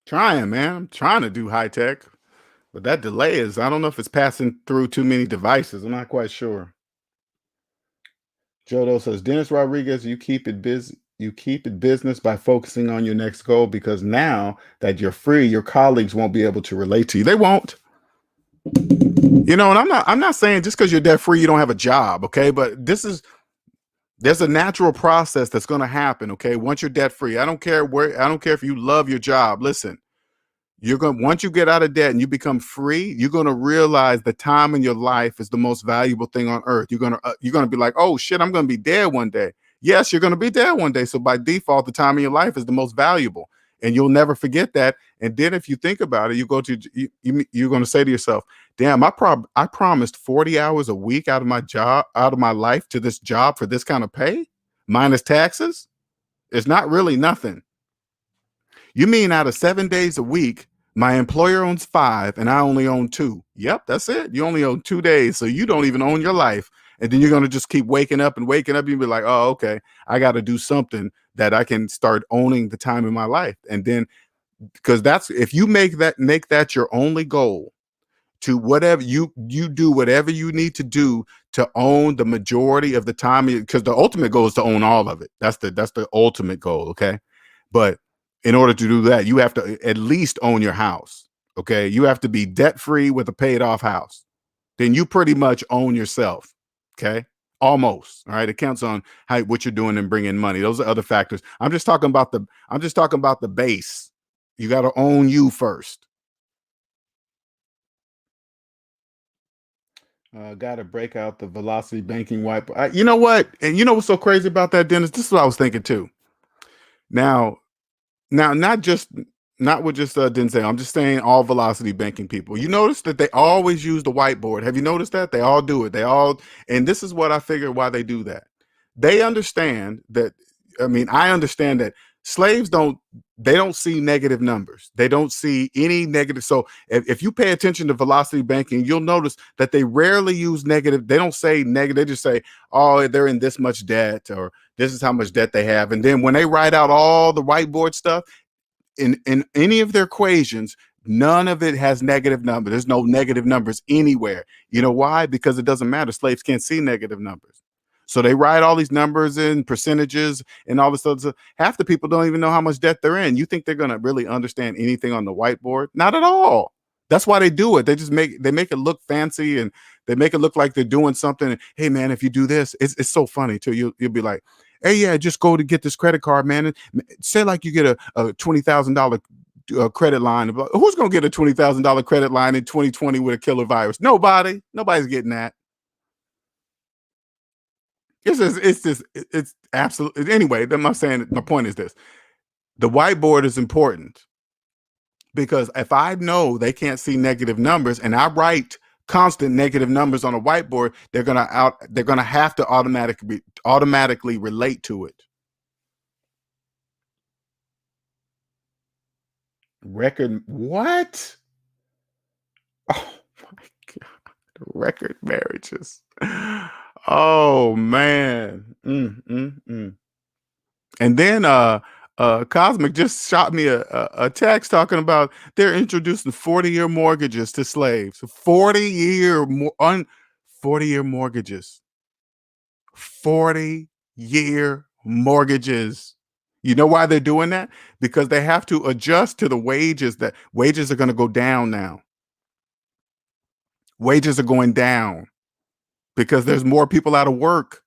S1: Trying, man. I'm trying to do high tech, but that delay I don't know if it's passing through too many devices. I'm not quite sure. Jodo says, Dennis Rodriguez, you keep it busy. You keep it business by focusing on your next goal, because now that you're free, your colleagues won't be able to relate to you. They won't. And I'm not saying just because you're debt free, you don't have a job. Okay. But There's a natural process that's going to happen. Okay. Once you're debt free, I don't care if you love your job. Listen, you're going once you get out of debt and you become free, you're going to realize the time in your life is the most valuable thing on earth. You're going to be like, "Oh shit, I'm going to be dead one day." Yes, you're going to be dead one day. So by default, the time in your life is the most valuable, and you'll never forget that. And then if you think about it, you're going to say to yourself, "Damn, I promised 40 hours a week out of my job, out of my life to this job for this kind of pay, minus taxes. It's not really nothing." You mean out of 7 days a week, my employer owns five and I only own two? Yep, that's it. You only own 2 days, so you don't even own your life. And then you're going to just keep waking up and waking up. You'll be like, oh, okay, I got to do something that I can start owning the time in my life. And then, because that's if you make that your only goal, to whatever you do whatever you need to do to own the majority of the time, because the ultimate goal is to own all of it. That's the ultimate goal. Okay. But in order to do that, you have to at least own your house. Okay. You have to be debt free with a paid off house. Then you pretty much own yourself. Okay. Almost. All right. It counts on what you're doing and bringing money. Those are other factors. I'm just talking about the base. You got to own you first. Got to break out the velocity banking wipe. You know what? And you know what's so crazy about that, Dennis? This is what I was thinking too. Now, Now, not with just Denzel. I'm just saying all velocity banking people. You notice that they always use the whiteboard. Have you noticed that? They all do it. And this is what I figured why they do that. They understand that. I mean, I understand that slaves they don't see negative numbers. They don't see any negative. So if you pay attention to velocity banking, you'll notice that they rarely use negative. They don't say negative. They just say, oh, they're in this much debt, or this is how much debt they have. And then when they write out all the whiteboard stuff in any of their equations, none of it has negative numbers. There's no negative numbers anywhere. You know why? Because it doesn't matter. Slaves can't see negative numbers. So they write all these numbers in percentages and all this other stuff. Half the people don't even know how much debt they're in. You think they're going to really understand anything on the whiteboard? Not at all. That's why they do it. They make it look fancy, and they make it look like they're doing something. Hey man, if you do this, it's so funny too. You'll be like, hey yeah, just go to get this credit card, man. And say like you get a $20,000 credit line. Who's gonna get a $20,000 credit line in 2020 with a killer virus? Nobody. Nobody's getting that. It's absolutely anyway. I'm not saying my point is this. The whiteboard is important because if I know they can't see negative numbers and I write constant negative numbers on a whiteboard, they're gonna have to automatically relate to it. Record what? Oh my god, record marriages. Oh man. And then Cosmic just shot me a text talking about they're introducing 40-year mortgages to slaves. 40-year mortgages. 40-year mortgages. You know why they're doing that? Because they have to adjust to the wages. That wages are going to go down now. Wages are going down because there's more people out of work.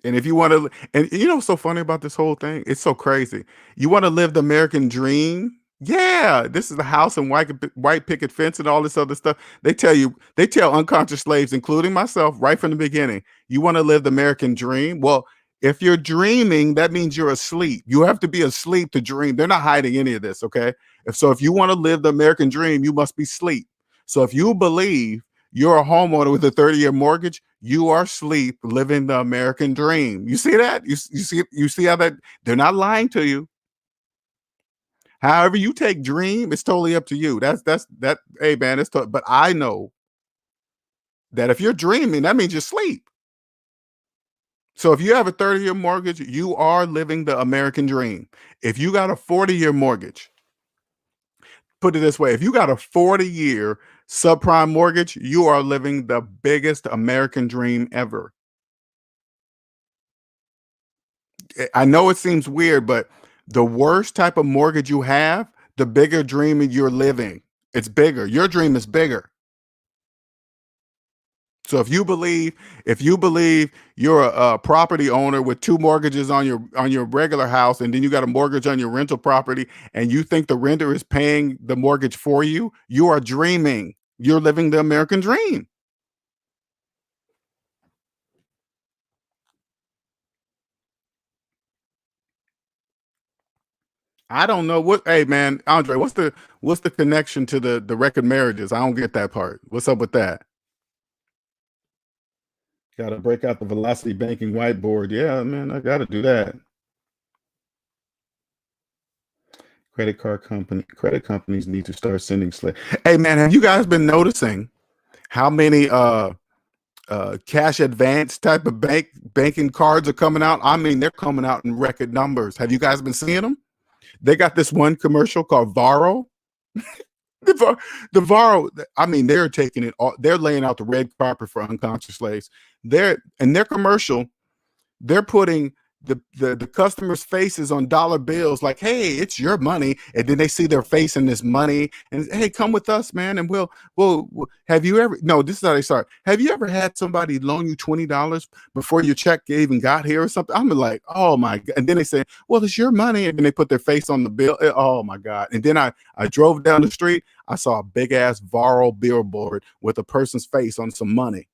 S1: And if you want to, and you know what's so funny about this whole thing? It's so crazy. You want to live the American dream? Yeah, this is the house and white picket fence and all this other stuff. They tell unconscious slaves, including myself, right from the beginning, you want to live the American dream? Well, if you're dreaming, that means you're asleep. You have to be asleep to dream. They're not hiding any of this, okay? If you want to live the American dream, you must be asleep. So if you believe you're a homeowner with a 30-year mortgage, you are asleep living the American dream. You see that? You see how that they're not lying to you. However you take dream, it's totally up to you. That hey man, but I know that if you're dreaming, that means you're asleep. So if you have a 30-year mortgage, you are living the American dream. If you got a 40-year mortgage, put it this way, if you got a 40-year subprime mortgage, you are living the biggest American dream ever. I know it seems weird, but the worst type of mortgage you have, the bigger dream you're living. It's bigger. Your dream is bigger. So if you believe you're a property owner with two mortgages on your regular house, and then you got a mortgage on your rental property, and you think the renter is paying the mortgage for you, you are dreaming. You're living the American dream. I don't know what. Hey, man, Andre, what's the connection to the record marriages? I don't get that part. What's up with that? Got to break out the velocity banking whiteboard. Yeah, man, I got to do that. Credit companies need to start sending slip. Hey, man, have you guys been noticing how many cash advance type of banking cards are coming out? I mean, they're coming out in record numbers. Have you guys been seeing them? They got this one commercial called Varo. The Varo, I mean, they're taking it all, they're laying out the red carpet for unconscious slaves. They're in their commercial, they're putting the customers' faces on dollar bills, like, hey, it's your money. And then they see their face in this money, and hey, come with us, man, and we'll have you ever, no, this is how they start. Have you ever had somebody loan you $20 before your check even got here or something? I'm like, oh my God. And then they say, well, it's your money, and then they put their face on the bill. Oh my God. And then I drove down the street, I saw a big ass Varo billboard with a person's face on some money.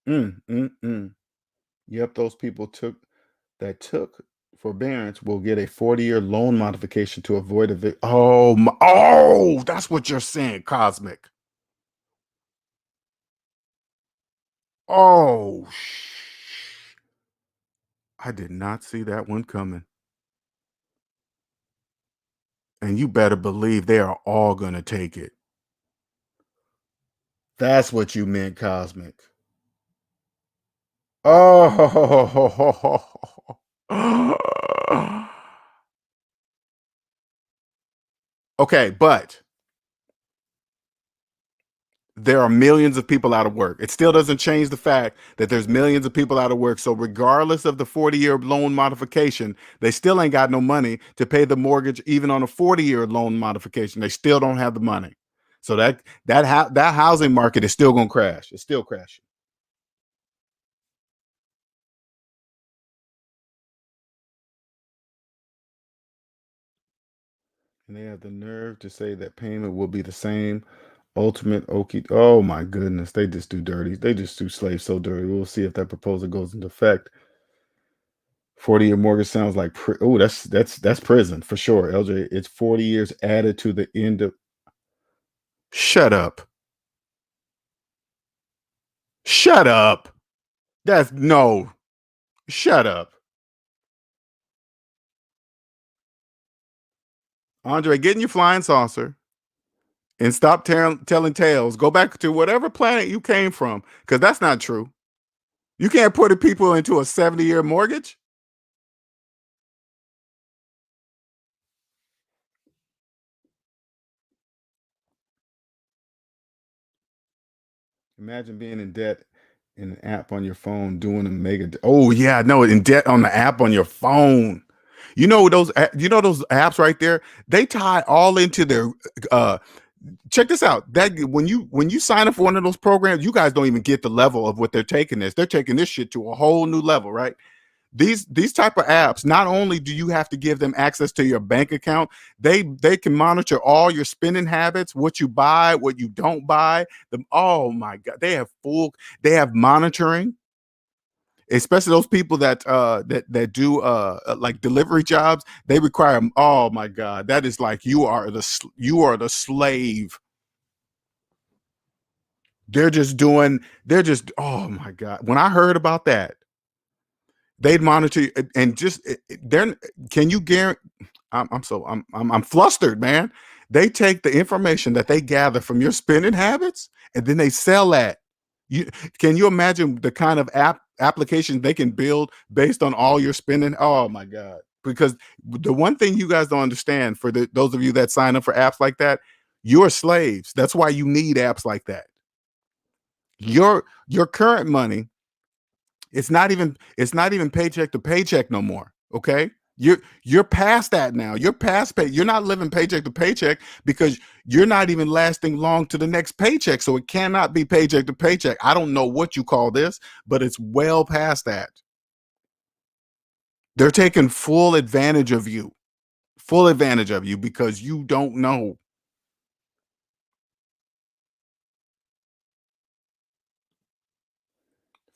S1: Mm. Yep, those people took forbearance will get a 40-year loan modification to avoid oh my, oh, that's what you're saying, Cosmic. Oh, I did not see that one coming. And you better believe they are all gonna take it. That's what you meant, Cosmic. Oh, okay, but there are millions of people out of work. It still doesn't change the fact that there's millions of people out of work. So regardless of the 40-year loan modification, they still ain't got no money to pay the mortgage. Even on a 40-year loan modification, they still don't have the money. So that housing market is still going to crash. It's still crashing. And they have the nerve to say that payment will be the same. Ultimate Okie. Oh my goodness, they just do dirty. They just do slaves so dirty. We'll see if that proposal goes into effect. 40-year mortgage sounds like oh, that's prison for sure, LJ. It's 40 years added to the end of. Shut up. Shut up. That's no. Shut up. Andre, get in your flying saucer and stop telling tales. Go back to whatever planet you came from, because that's not true. You can't put people into a 70-year mortgage. Imagine being in debt in an app on your phone doing a mega. Oh yeah, no, in debt on the app on your phone. You know those apps right there. They tie all into their. Check this out. That when you sign up for one of those programs, you guys don't even get the level of what they're taking this. They're taking this shit to a whole new level, right? These type of apps, not only do you have to give them access to your bank account, they can monitor all your spending habits, what you buy, what you don't buy. Oh my God, they have monitoring, especially those people that do like delivery jobs. They require, oh my God, that is like you are the slave. They're just oh my God. When I heard about that, they'd monitor and just they're can you guarantee I'm flustered, man. They take the information that they gather from your spending habits, and then they sell that. You can you imagine the kind of applications they can build based on all your spending? Oh my God. Because the one thing you guys don't understand, for those of you that sign up for apps like that, you're slaves. That's why you need apps like that. Your current money, it's not even paycheck to paycheck no more. Okay. You're past that now. You're past pay. You're not living paycheck to paycheck because you're not even lasting long to the next paycheck. So it cannot be paycheck to paycheck. I don't know what you call this, but it's well past that. They're taking full advantage of you because you don't know.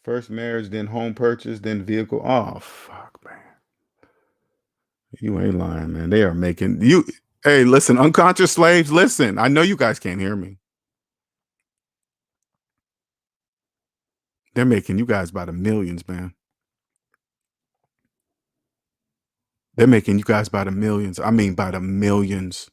S1: First marriage, then home purchase, then vehicle. Oh, fuck, man. You ain't lying, man. They are making you. Hey, listen, unconscious slaves, listen. I know you guys can't hear me. They're making you guys by the millions, man. They're making you guys by the millions. I mean, by the millions.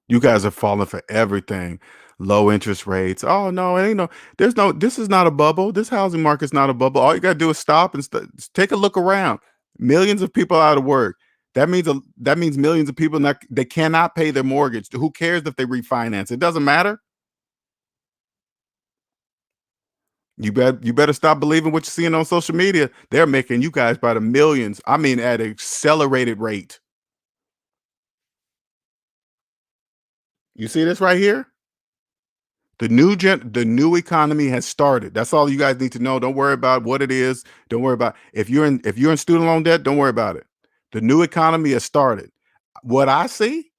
S1: You guys are falling for everything. Low interest rates. Oh no, it ain't no. There's no. This is not a bubble. This housing market's not a bubble. All you gotta do is stop and take a look around. Millions of people out of work. That means millions of people not they cannot pay their mortgage. Who cares if they refinance? It doesn't matter. You better stop believing what you're seeing on social media. They're making you guys by the millions. I mean, at an accelerated rate. You see this right here? The new economy has started. That's all you guys need to know. Don't worry about what it is. Don't worry about if you're in student loan debt, don't worry about it. The new economy has started. What I see,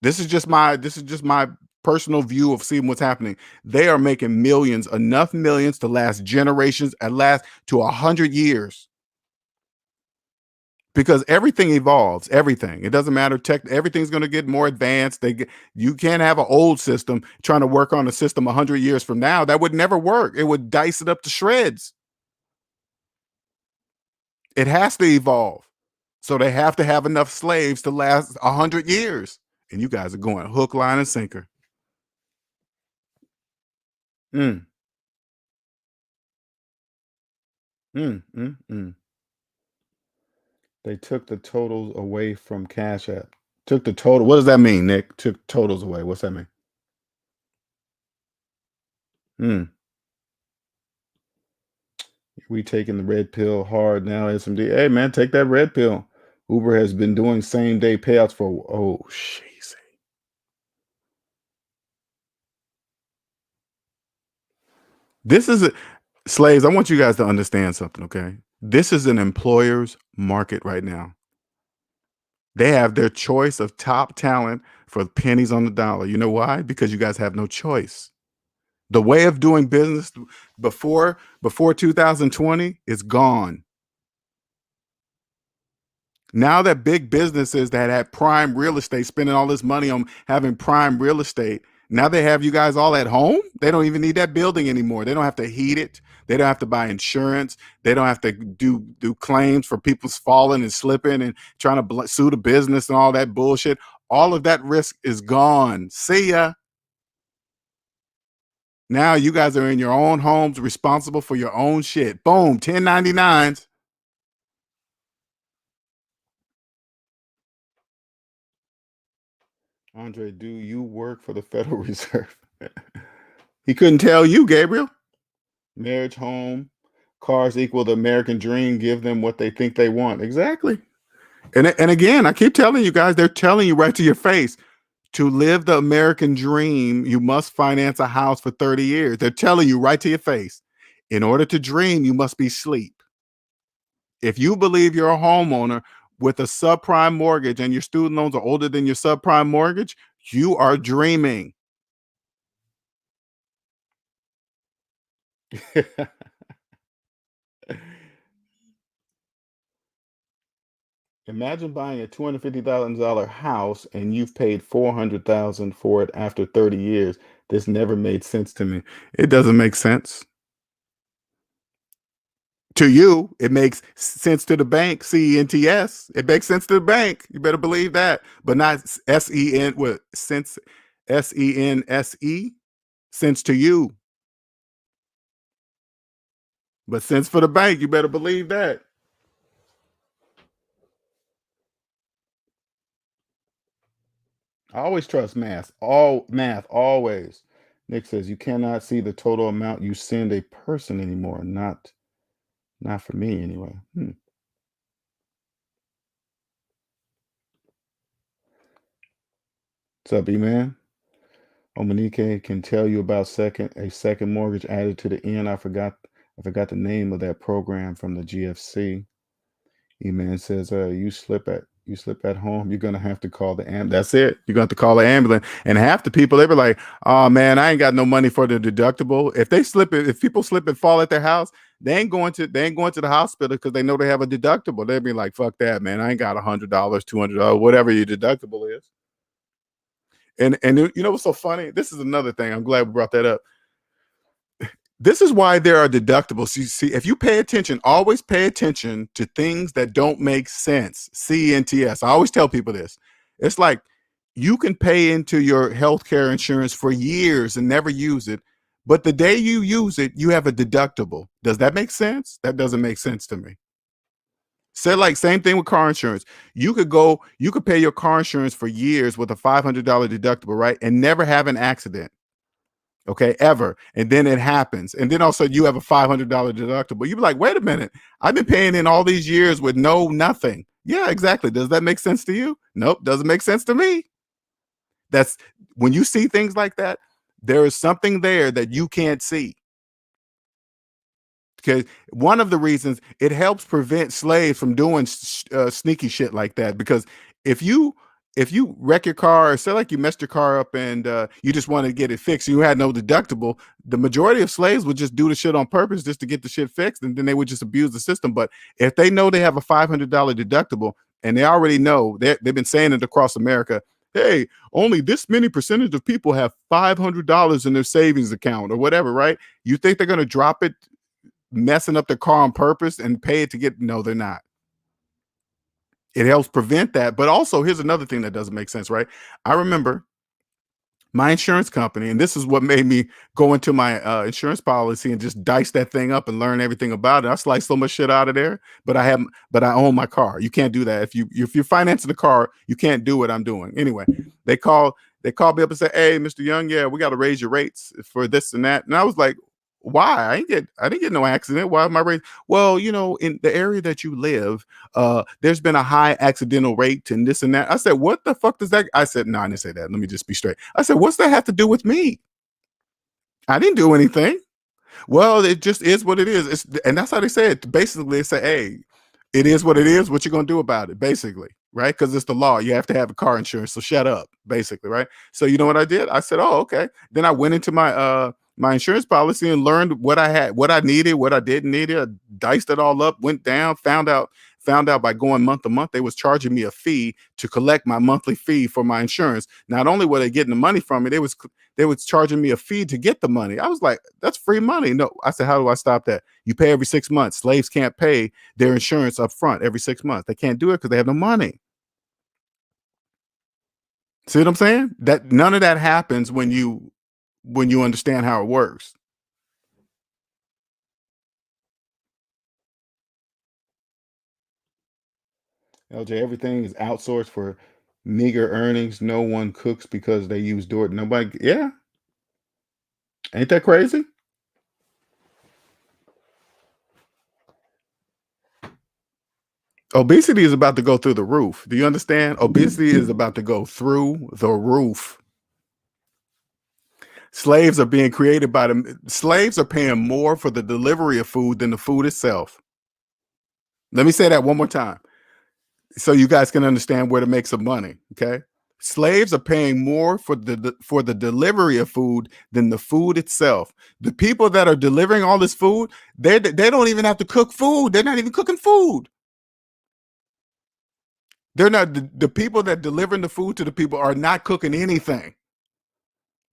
S1: this is just my personal view of seeing what's happening. They are making millions, enough millions to last generations, at last to 100 years. Because everything evolves, everything. It doesn't matter. Everything's going to get more advanced. You can't have an old system trying to work on a system 100 years from now. That would never work. It would dice it up to shreds. It has to evolve. So they have to have enough slaves to last 100 years. And you guys are going hook, line, and sinker. Mm, mm. They took the totals away from CashApp. Took the total. What does that mean, Nick? Took totals away. What's that mean? Mm. We taking the red pill hard now, SMD. Hey man, take that red pill. Uber has been doing same day payouts for jeez. This is a slaves. I want you guys to understand something, okay? This is an employer's market right now. They have their choice of top talent for pennies on the dollar. You know why? Because you guys have no choice. The way of doing business before 2020 is gone. Now that big businesses that had prime real estate spending all this money on having prime real estate, now they have you guys all at home. They don't even need that building anymore. They don't have to heat it. They don't have to buy insurance. They don't have to do claims for people's falling and slipping and trying to sue the business and all that bullshit. All of that risk is gone. See ya. Now you guys are in your own homes, responsible for your own shit. Boom, 1099s. Andre, do you work for the Federal Reserve? He couldn't tell you, Gabriel. Marriage, home, cars equal the American dream. Give them what they think they want. Exactly. And again, I keep telling you guys, they're telling you right to your face. To live the American dream, you must finance a house for 30 years. They're telling you right to your face. In order to dream, you must be asleep. If you believe you're a homeowner with a subprime mortgage and your student loans are older than your subprime mortgage, you are dreaming. Imagine buying a $250,000 house and you've paid 400,000 for it after 30 years. This never made sense to me. It doesn't make sense. To you, it makes sense to the bank, CENTS. It makes sense to the bank. You better believe that. But not SEN what sense SENSE sense to you. But sense for the bank, you better believe that. I always trust math. All math, always. Nick says you cannot see the total amount you send a person anymore. Not for me anyway. What's up, E-Man? Omanike can tell you about second mortgage added to the end. I forgot the name of that program from the GFC. E-Man says, you slip at home, you're gonna have to call the ambulance. That's it. You're gonna have to call the ambulance. And half the people, they were like, oh man, I ain't got no money for the deductible. If people slip and fall at their house, they ain't going to the hospital because they know they have a deductible. They'd be like, fuck that, man. I ain't got $100, $200, whatever your deductible is. And you know what's so funny? This is another thing. I'm glad we brought that up. This is why there are deductibles. You see, if you pay attention, always pay attention to things that don't make sense. CNTS. I always tell people this. It's like you can pay into your healthcare insurance for years and never use it, but the day you use it, you have a deductible. Does that make sense? That doesn't make sense to me. Say like same thing with car insurance. You could pay your car insurance for years with a $500 deductible, right? And never have an accident. Okay, ever. And then it happens. And then also you have a $500 deductible. You be like, wait a minute. I've been paying in all these years with nothing. Yeah, exactly. Does that make sense to you? Nope, doesn't make sense to me. That's when you see things like that, there is something there that you can't see. Because one of the reasons it helps prevent slaves from doing sneaky shit like that. Because if you if you wreck your car, say like you messed your car up and you just wanted to get it fixed, you had no deductible. The majority of slaves would just do the shit on purpose just to get the shit fixed, and then they would just abuse the system. But if they know they have a $500 deductible, and they already know they've been saying it across America, hey, only this many percentage of people have $500 in their savings account or whatever, right? You think they're going to drop it messing up their car on purpose and pay it to get? No, they're not. It helps prevent that. But also, here's another thing that doesn't make sense, right? I remember my insurance company, and this is what made me go into my insurance policy and just dice that thing up and learn everything about it. I sliced so much shit out of there, but I own my car. You can't do that if you're financing the car. You can't do what I'm doing anyway. They call they called me up and say, "Hey, Mr. Young, yeah, we got to raise your rates for this and that." And I was like, "Why? I didn't get no accident. Why am I raised?" Well, in the area that you live, there's been a high accidental rate and this and that. I said, what the fuck does that? I said, no, I didn't say that. Let me just be straight. I said, what's that have to do with me? I didn't do anything. Well, it just is what it is. And that's how they say it. Basically, they say, hey, it is what it is. What you gonna do about it, basically, right? Because it's the law. You have to have a car insurance. So shut up, basically, right? So you know what I did? I said, oh, okay. Then I went into my insurance policy and learned what I had, what I needed, what I didn't need. I diced it all up, went down, found out by going month to month, they was charging me a fee to collect my monthly fee for my insurance. Not only were they getting the money from me, they was charging me a fee to get the money. I was like, that's free money. No, I said, how do I stop that? You pay every 6 months. Slaves can't pay their insurance up front every 6 months. They can't do it because they have no money. See what I'm saying? That none of that happens when you understand how it works. LJ, everything is outsourced for meager earnings. No one cooks because they use door. Nobody. Yeah, ain't that crazy? Obesity is about to go through the roof. Do you understand? Obesity is about to go through the roof. Slaves are being created by them. Slaves are paying more for the delivery of food than the food itself. Let me say that one more time so you guys can understand where to make some money. Okay. Slaves are paying more for the delivery of food than the food itself. The people that are delivering all this food, they don't even have to cook food. They're not even cooking food. They're not the people that delivering the food to the people are not cooking anything.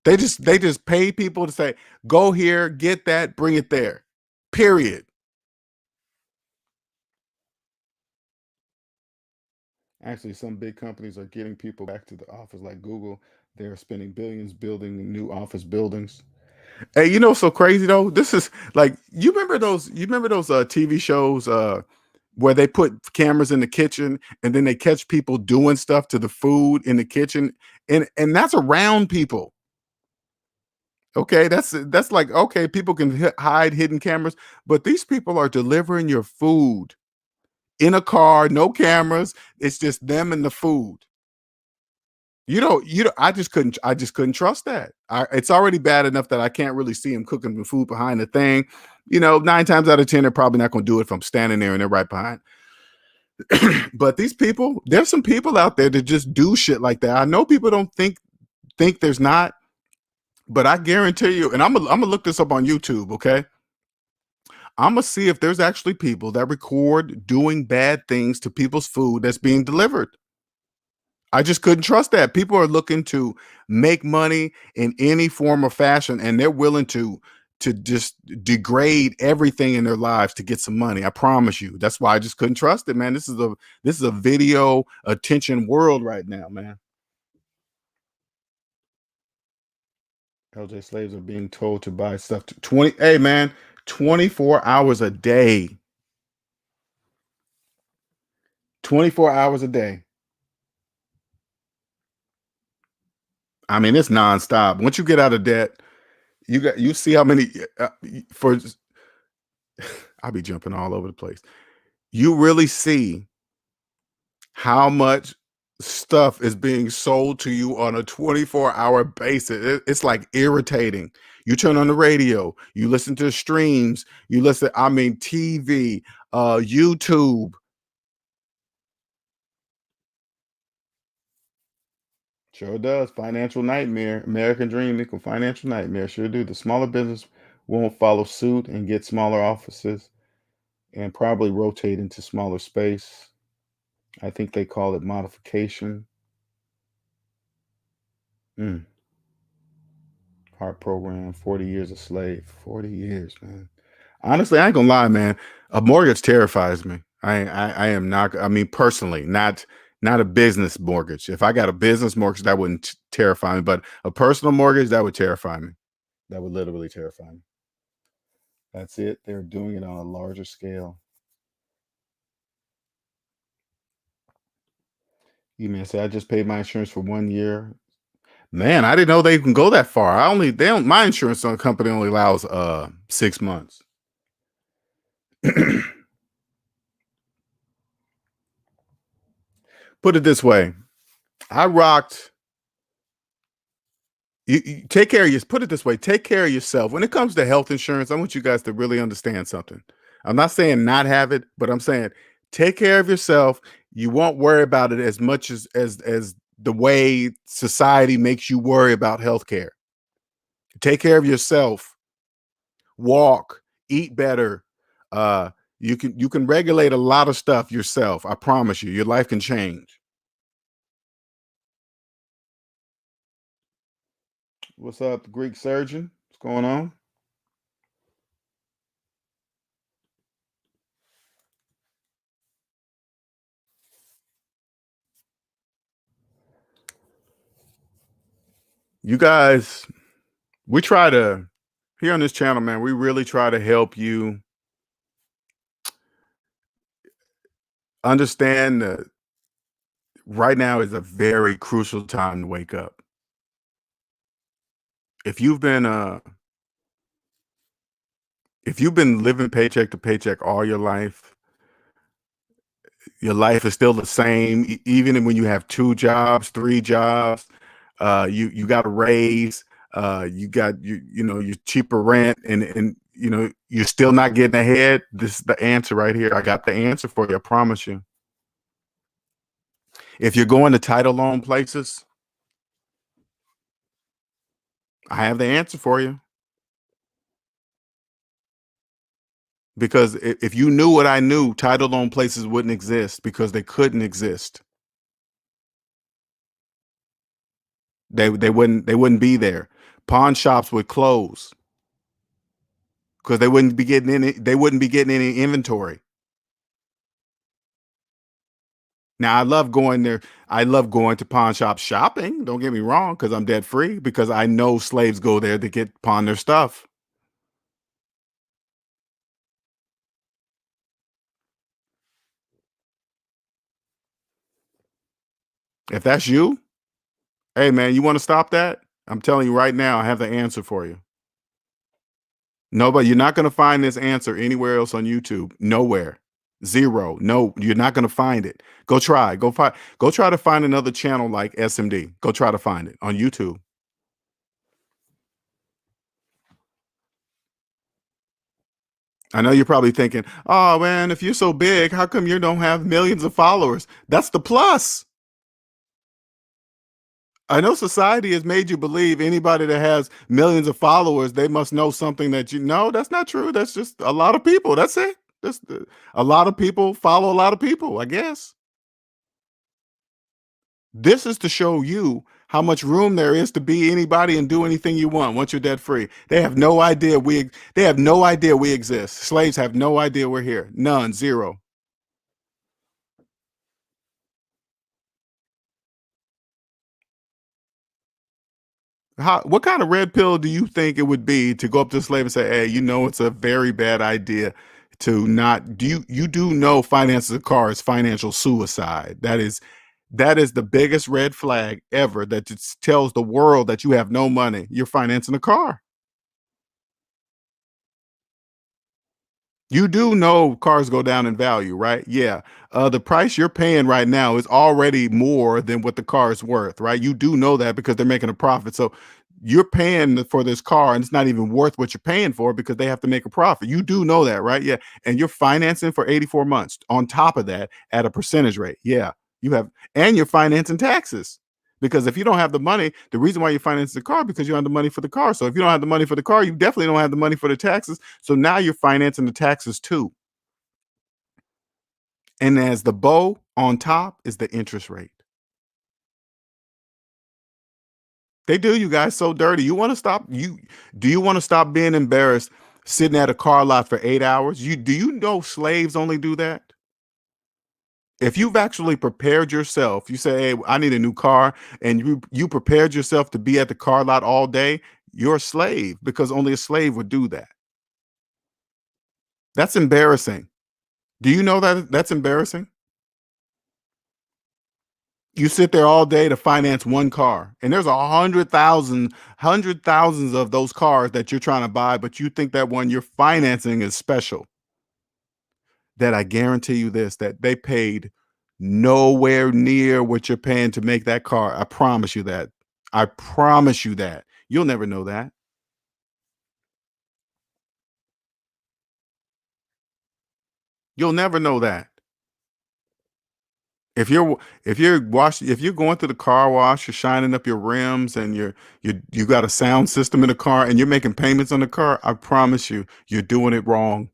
S1: They just pay people to say, go here, get that, bring it there. Period. Actually, some big companies are getting people back to the office, like Google. They're spending billions building new office buildings. Hey, so crazy though? This is like you remember those TV shows where they put cameras in the kitchen and then they catch people doing stuff to the food in the kitchen, and that's around people. Okay, that's like, okay, people can hide hidden cameras, but these people are delivering your food in a car, no cameras. It's just them and the food. I just couldn't trust that. It's already bad enough that I can't really see him cooking the food behind the thing. 9 times out of 10, they're probably not going to do it if I'm standing there and they're right behind. But these people, there's some people out there that just do shit like that. I know people don't think there's not, but I guarantee you, and I'm gonna look this up on YouTube, okay? I'm gonna see if there's actually people that record doing bad things to people's food that's being delivered. I just couldn't trust that. People are looking to make money in any form or fashion, and they're willing to just degrade everything in their lives to get some money. I promise you. That's why I just couldn't trust it, man. This is a video attention world right now, man. LJ slaves are being told to buy stuff to 20. Hey, man, 24 hours a day. 24 hours a day. I mean, it's nonstop. Once you get out of debt, you see how many for I'll be jumping all over the place. You really see how much stuff is being sold to you on a 24-hour basis. It's like irritating. You turn on the radio, you listen to streams, you listen, I mean, TV, YouTube. Sure does. Financial nightmare. American dream equal financial nightmare. Sure do. The smaller business won't follow suit and get smaller offices and probably rotate into smaller space. I think they call it modification. Mm. Heart program, 40 years a slave. 40 years, man. Honestly, I ain't gonna lie, man. A mortgage terrifies me. I am not. I mean, personally, not a business mortgage. If I got a business mortgage, that wouldn't terrify me. But a personal mortgage, that would terrify me. That would literally terrify me. That's it. They're doing it on a larger scale. You may say, I just paid my insurance for 1 year. Man, I didn't know they can go that far. They don't. My insurance company only allows 6 months. Put it this way, I rocked. You take care of your. Put it this way, take care of yourself. When it comes to health insurance, I want you guys to really understand something. I'm not saying not have it, but I'm saying take care of yourself. You won't worry about it as much as the way society makes you worry about healthcare. Take care of yourself. Walk, eat better. Uh, you can regulate a lot of stuff yourself. I promise you, your life can change. What's up, Greek surgeon? What's going on? You guys, we try to here on this channel, man. We really try to help you understand that right now is a very crucial time to wake up. If you've been if you've been living paycheck to paycheck all your life is still the same, even when you have 2 jobs, 3 jobs. You got a raise. You got your cheaper rent, and you're still not getting ahead. This is the answer right here. I got the answer for you. I promise you. If you're going to title loan places, I have the answer for you. Because if you knew what I knew, title loan places wouldn't exist because they couldn't exist. They wouldn't be there. Pawn shops would close because they wouldn't be getting any inventory. Now I love going there. I love going to pawn shops shopping. Don't get me wrong, because I'm debt free because I know slaves go there to get pawn their stuff. If that's you, hey man, you want to stop that? I'm telling you right now, I have the answer for you. No, but you're not going to find this answer anywhere else on YouTube. Nowhere. Zero. No, you're not going to find it. Go try. Go try to find another channel like SMD. Go try to find it on YouTube. I know you're probably thinking, "Oh man, if you're so big, how come you don't have millions of followers?" That's the plus. I know society has made you believe anybody that has millions of followers, they must know something that you know. That's not true. That's just a lot of people. That's it. A lot of people follow a lot of people, I guess. This is to show you how much room there is to be anybody and do anything you want once you're debt free. They have no idea we exist. Slaves have no idea we're here. None, zero. What kind of red pill do you think it would be to go up to a slave and say, "Hey, you know it's a very bad idea to not you do know finances a car is financial suicide. That is the biggest red flag ever that just tells the world that you have no money. You're financing a car. You do know cars go down in value, right? Yeah. The price you're paying right now is already more than what the car is worth, right? You do know that because they're making a profit. So you're paying for this car and it's not even worth what you're paying for because they have to make a profit. You do know that, right? Yeah. And you're financing for 84 months on top of that at a percentage rate. Yeah. You have, and you're financing taxes. Because if you don't have the money, the reason why you finance the car because you don't have the money for the car. So if you don't have the money for the car, you definitely don't have the money for the taxes. So now you're financing the taxes too. And as the bow on top is the interest rate. They do you guys so dirty. You want to stop you Do you want to stop being embarrassed sitting at a car lot for 8 hours? You do you know slaves only do that? If you've actually prepared yourself, you say, "Hey, I need a new car," and you prepared yourself to be at the car lot all day, you're a slave because only a slave would do that. That's embarrassing. Do you know that that's embarrassing? You sit there all day to finance one car, and there's 100,000, hundred thousands of those cars that you're trying to buy, but you think that one you're financing is special. That I guarantee you this, that they paid nowhere near what you're paying to make that car. I promise you that. I promise you that. You'll never know that. You'll never know that. If you're going through the car wash, you're shining up your rims and you got a sound system in the car and you're making payments on the car, I promise you, you're doing it wrong.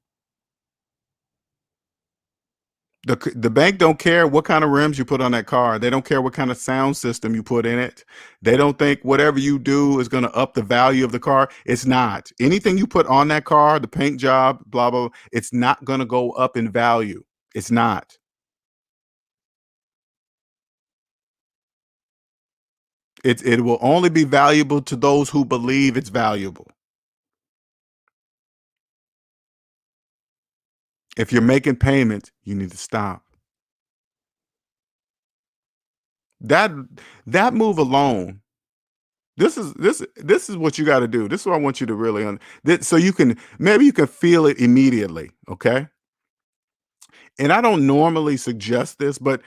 S1: The bank don't care what kind of rims you put on that car. They don't care what kind of sound system you put in it. They don't think whatever you do is going to up the value of the car. It's not. Anything you put on that car, the paint job, blah blah, it's not going to go up in value. It's not. It will only be valuable to those who believe it's valuable. If you're making payments, you need to stop. That that move alone, this is what you got to do. This is what I want you to really so you can maybe you can feel it immediately, okay? And I don't normally suggest this, but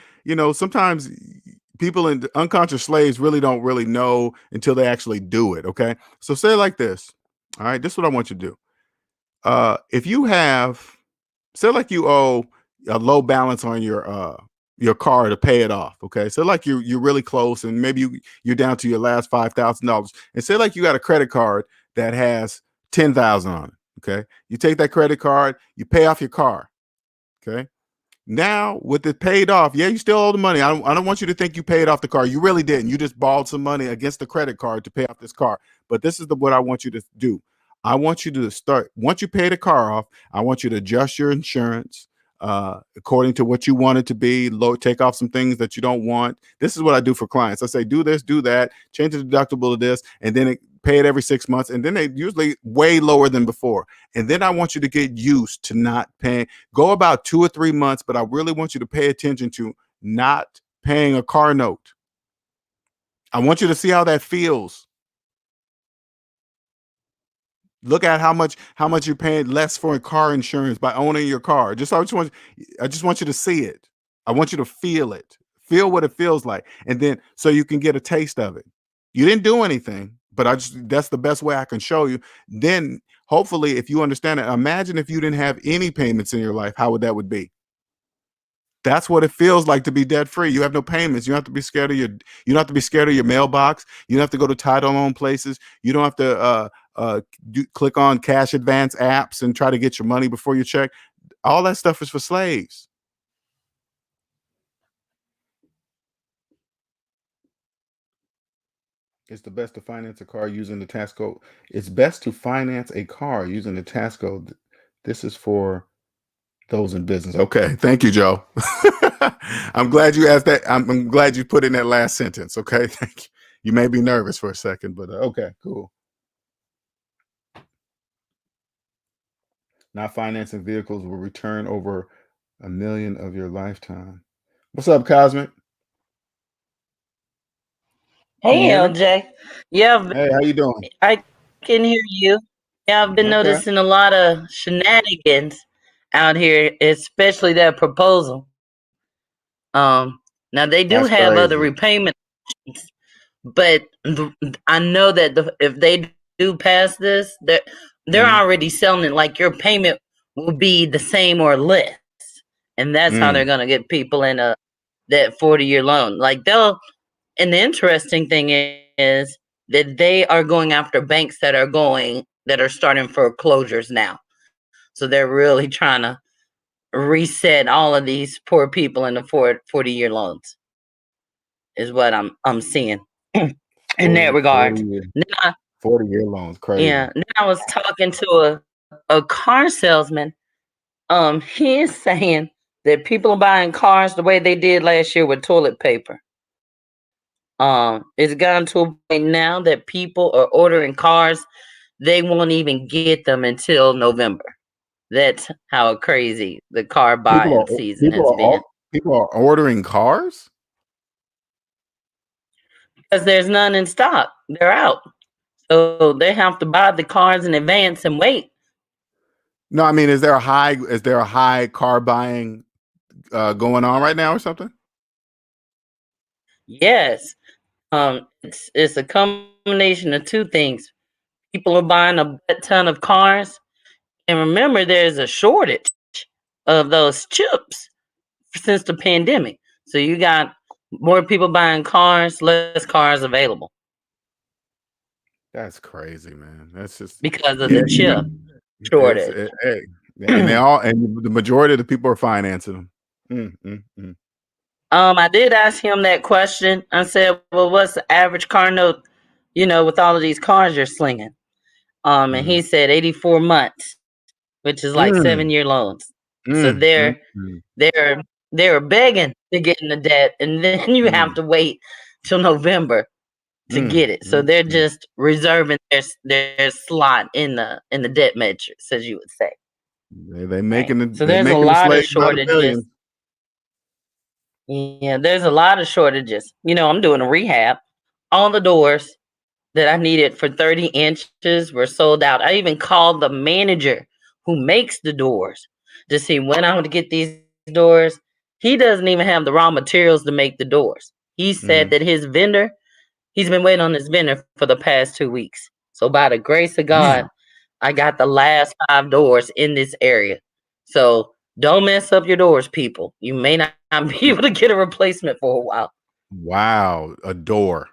S1: sometimes people in unconscious slaves really don't really know until they actually do it, okay? So say it like this. All right, this is what I want you to do. If you have say like you owe a low balance on your car to pay it off. Okay. So like you're really close and maybe you're down to your last $5,000. And say like you got a credit card that has 10,000 on it. Okay. You take that credit card, you pay off your car. Okay. Now, with it paid off, yeah, you still owe the money. I don't want you to think you paid off the car. You really didn't. You just borrowed some money against the credit card to pay off this car. But this is what I want you to do. I want you to start once you pay the car off. I want you to adjust your insurance according to what you want it to be. Take off some things that you don't want. This is what I do for clients. I say, do this, do that, change the deductible to this, and then pay it every 6 months, and then they usually way lower than before. And then I want you to get used to not paying. Go about 2 or 3 months, but I really want you to pay attention to not paying a car note. I want you to see how that feels. Look at how much you're paying less for car insurance by owning your car. I just want you to see it. I want you to feel it. Feel what it feels like. And then so you can get a taste of it. You didn't do anything, but that's the best way I can show you. Then hopefully if you understand it, imagine if you didn't have any payments in your life, how would that would be? That's what it feels like to be debt free. You have no payments. You don't have to be scared of you don't have to be scared of your mailbox. You don't have to go to title loan places. You don't have to click on cash advance apps and try to get your money before you check. All that stuff is for slaves. It's the best to finance a car using the tax code. It's best to finance a car using the tax code. This is for those in business. Okay. Thank you, Joe. I'm glad you asked that. I'm glad you put in that last sentence. Okay. Thank you. You may be nervous for a second, but okay, cool. Not financing vehicles will return over $1 million of your lifetime. What's up, Cosmic? Can you
S2: Hey,
S1: hear me?
S2: LJ. Yeah,
S1: Hey, how you doing?
S2: I can hear you. Yeah, I've been
S1: Okay.
S2: noticing a lot of shenanigans out here, especially that proposal. Now they do
S1: That's
S2: have other
S1: crazy.
S2: repayment, but I know that if they do pass this, they're
S1: Mm-hmm.
S2: already selling it like your payment will be the same or less, and that's how they're
S1: Mm.
S2: gonna get people in that 40-year loan. Like they'll. And the interesting thing is that they are going after banks that are starting foreclosures now. So they're really trying to reset all of these poor people in the 40-year loans is what I'm seeing in that
S1: 40,
S2: regard.
S1: 40 year,
S2: Now,
S1: 40-year loans. Crazy.
S2: yeah, now I was talking to a car salesman. He is saying that people are buying cars the way they did last year with toilet paper. It's gotten to a point now that people are ordering cars. They won't even get them until November. That's how crazy the car
S1: People
S2: buying
S1: are
S2: season
S1: people
S2: has
S1: are
S2: been.
S1: people are ordering cars.
S2: Because there's none in stock. They're out. So they have to buy the cars in advance and wait.
S1: No, I mean, is there a high car buying going on right now or something?
S2: Yes. It's a combination of two things. People are buying a ton of cars. And remember, there's a shortage of those chips since the pandemic. So you got more people buying cars, less cars available
S1: That's crazy, man. That's just
S2: because of
S1: yeah,
S2: the chip shortage.
S1: hey, and they all and the majority of the people are financing them. Mm.
S2: I did ask him that question. I said, "Well, what's the average car note? With all of these cars you're slinging?" And
S1: Mm.
S2: he said 84 months, which is like
S1: Mm.
S2: 7-year loans. So
S1: Mm. Mm. Mm.
S2: they're begging to get in the debt, and then you have
S1: Mm.
S2: to wait till November to
S1: Mm.
S2: get it. So
S1: Mm.
S2: they're
S1: Mm.
S2: just reserving their slot in the debt matrix, as you would say. Right. So
S1: They
S2: there's a
S1: making the
S2: lot of
S1: slaves by the
S2: shortages.
S1: billions.
S2: Yeah, there's a lot of shortages. I'm doing a rehab. All the doors that I needed for 30 inches were sold out. I even called the manager who makes the doors to see when I would get these doors. He doesn't even have the raw materials to make the doors. He said
S1: Mm.
S2: that he's been waiting on his vendor for the past 2 weeks. So by the grace of God,
S1: Damn.
S2: I got the last 5 doors in this area. So don't mess up your doors, people. You may not be able to get a replacement for a while.
S1: Wow, a door.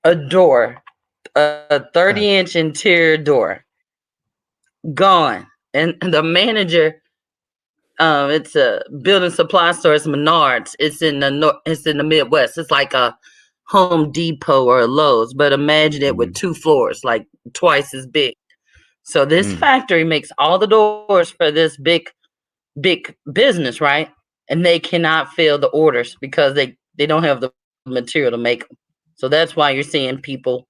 S2: A door, a
S1: That
S2: 30-inch interior door, gone. And the manager, it's a building supply store. It's Menards. It's in the Midwest. It's like a Home Depot or a Lowe's, but imagine it with
S1: mm.
S2: 2 floors, like twice as big. So this
S1: Mm.
S2: factory makes all the doors for this big business, right? And they cannot fill the orders because they don't have the material to make them. So that's why you're seeing people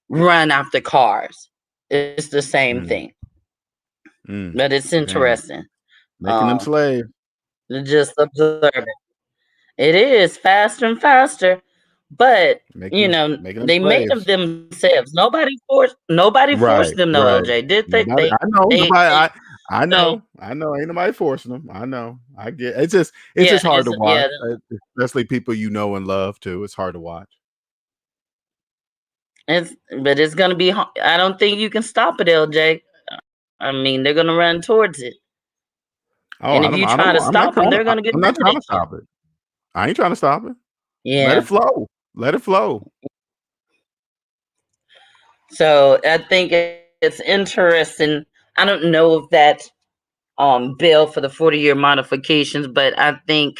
S2: run after cars. It's the same
S1: Mm.
S2: thing,
S1: Mm.
S2: but it's
S1: Damn.
S2: interesting.
S1: Making them
S2: Um,
S1: slaves.
S2: to just observe it. It is faster and faster. But
S1: making them
S2: they made of
S1: slaves.
S2: themselves. Nobody forced
S1: Right,
S2: them though,
S1: right.
S2: LJ. Did they?
S1: Nobody, I know nobody.
S2: They
S1: I
S2: so
S1: know, I know. Ain't nobody forcing them. I know. I get. It's
S2: yeah,
S1: just hard to watch,
S2: yeah,
S1: especially people you know and love too. It's hard to watch.
S2: it's gonna be. I don't think you can stop it, LJ. I mean, they're gonna run towards it,
S1: Oh,
S2: and if you
S1: I
S2: try
S1: don't.
S2: to
S1: I'm not
S2: stop them,
S1: trying to.
S2: they're gonna get
S1: I'm
S2: mad
S1: not trying
S2: at
S1: to
S2: you.
S1: stop it. I ain't trying to stop it. Let it
S2: Yeah.
S1: flow. Let it flow.
S2: So I think it's interesting. I don't know if that bill for the 40-year modifications, but I think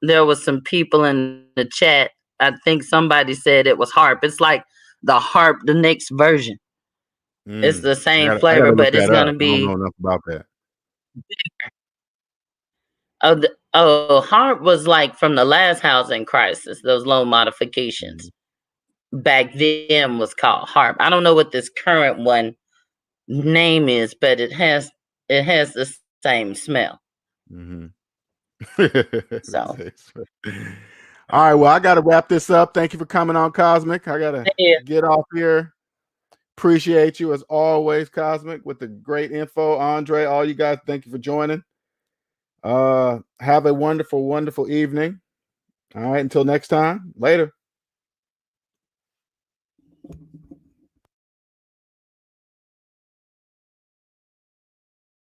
S2: there was some people in the chat. I think somebody said it was harp. It's like the harp, the next version. It's the same
S1: I
S2: flavor,
S1: gotta look
S2: but it's
S1: that up.
S2: gonna
S1: I don't
S2: be
S1: know enough about that.
S2: harp was like from the last housing crisis. Those loan modifications
S1: Mhm,
S2: back then was called harp. I don't know what this current one name is, but it has the same smell.
S1: mhm.
S2: So
S1: All right. Well, I got to wrap this up. Thank you for coming on, Cosmic. I got to
S2: yeah.
S1: get off here. Appreciate you as always, Cosmic, with the great info. Andre, all you guys, thank you for joining. Have a wonderful, wonderful evening. All right. Until next time. Later.